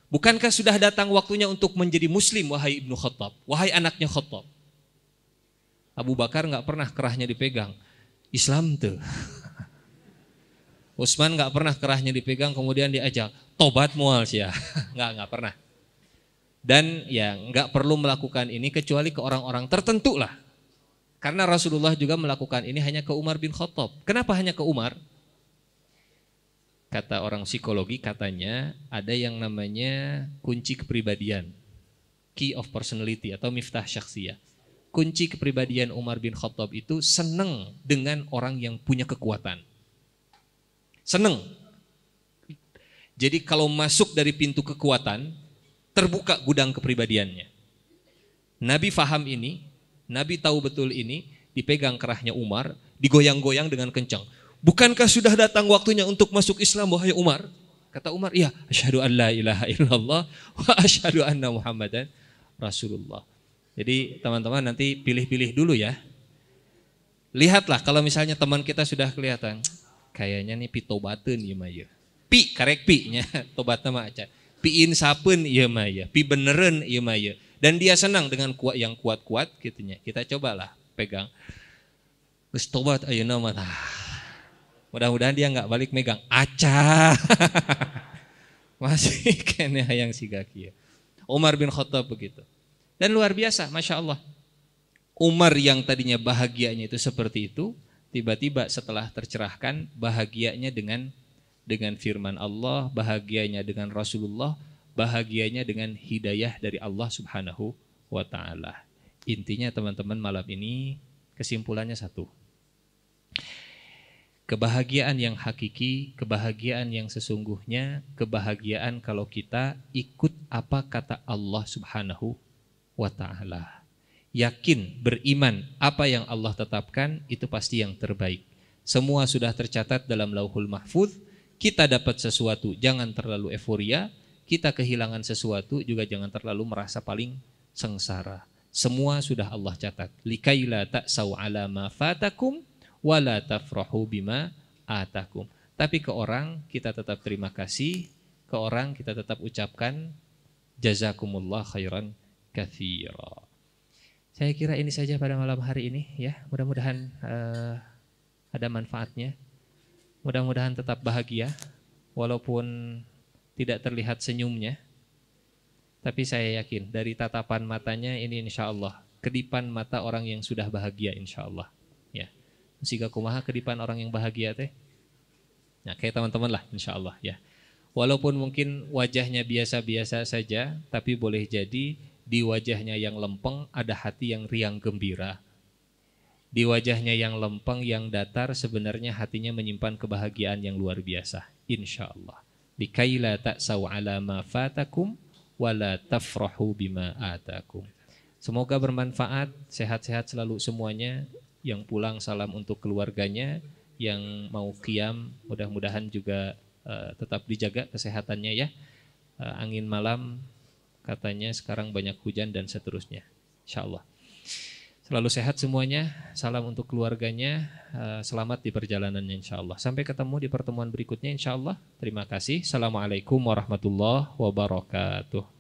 Speaker 1: Bukankah sudah datang waktunya untuk menjadi muslim, wahai Ibnu Khattab, wahai anaknya Khattab? Abu Bakar nggak pernah kerahnya dipegang. Islam tuh. Utsman nggak pernah kerahnya dipegang kemudian diajak tobat mual sih ya. Nggak pernah. Dan ya nggak perlu melakukan ini kecuali ke orang-orang tertentu lah. Karena Rasulullah juga melakukan ini hanya ke Umar bin Khattab. Kenapa hanya ke Umar? Kata orang psikologi katanya ada yang namanya kunci kepribadian, key of personality atau miftah syakhsiyah. Kunci kepribadian Umar bin Khattab itu senang dengan orang yang punya kekuatan. Senang. Jadi kalau masuk dari pintu kekuatan, terbuka gudang kepribadiannya. Nabi faham ini, Nabi tahu betul ini, dipegang kerahnya Umar, digoyang-goyang dengan kencang. Bukankah sudah datang waktunya untuk masuk Islam, wahai Umar? Kata Umar, iya, asyhadu an la ilaha illallah wa asyhadu anna Muhammadan Rasulullah. Jadi teman-teman nanti pilih-pilih dulu ya. Lihatlah kalau misalnya teman kita sudah kelihatan, kayaknya nih pi tobateun ieu mah ieu. Pi karek pi nya tobat mah acan. Pi insapeun ieu mah ieu, pi benereun ieu mah ieu. Dan dia senang dengan yang kuat-kuat gitu nya. Kita cobalah pegang. Geus tobat ayeuna mah. Mudah-mudahan dia enggak balik megang. Aca. Masih kene hayang siga kieu. Umar bin Khattab begitu. Dan luar biasa, Masya Allah. Umar yang tadinya bahagianya itu seperti itu, tiba-tiba setelah tercerahkan, bahagianya dengan firman Allah, bahagianya dengan Rasulullah, bahagianya dengan hidayah dari Allah Subhanahu wa Ta'ala. Intinya teman-teman malam ini kesimpulannya satu. Kebahagiaan yang hakiki, kebahagiaan yang sesungguhnya, kebahagiaan kalau kita ikut apa kata Allah Subhanahu wa Ta'ala. Yakin, beriman, apa yang Allah tetapkan itu pasti yang terbaik. Semua sudah tercatat dalam Lauhul Mahfuz. Kita dapat sesuatu, jangan terlalu euforia. Kita kehilangan sesuatu, juga jangan terlalu merasa paling sengsara. Semua sudah Allah catat. Likaila ta'sau ala ma fatakum wala tafrahu bima atakum. Tapi ke orang kita tetap terima kasih, ke orang kita tetap ucapkan jazakumullah khairan katsira. Saya kira ini saja pada malam hari ini ya. Mudah-mudahan ada manfaatnya. Mudah-mudahan tetap bahagia walaupun tidak terlihat senyumnya. Tapi saya yakin dari tatapan matanya ini insyaallah kedipan mata orang yang sudah bahagia insyaallah. Ya. Siga kumaha kedipan orang yang bahagia teh? Nah, kayak teman-teman lah insyaallah ya. Walaupun mungkin wajahnya biasa-biasa saja, tapi boleh jadi di wajahnya yang lempeng ada hati yang riang gembira. Di wajahnya yang lempeng, yang datar sebenarnya hatinya menyimpan kebahagiaan yang luar biasa. Insyaallah. Likaila ta'sau ala ma fatakum wala tafrahu bima atakum. Semoga bermanfaat, sehat-sehat selalu semuanya. Yang pulang salam untuk keluarganya, yang mau qiyam mudah-mudahan juga tetap dijaga kesehatannya ya. Angin malam katanya sekarang banyak hujan dan seterusnya. Insyaallah. Selalu sehat semuanya. Salam untuk keluarganya. Selamat di perjalanannya insyaallah. Sampai ketemu di pertemuan berikutnya insyaallah. Terima kasih. Assalamualaikum warahmatullahi wabarakatuh.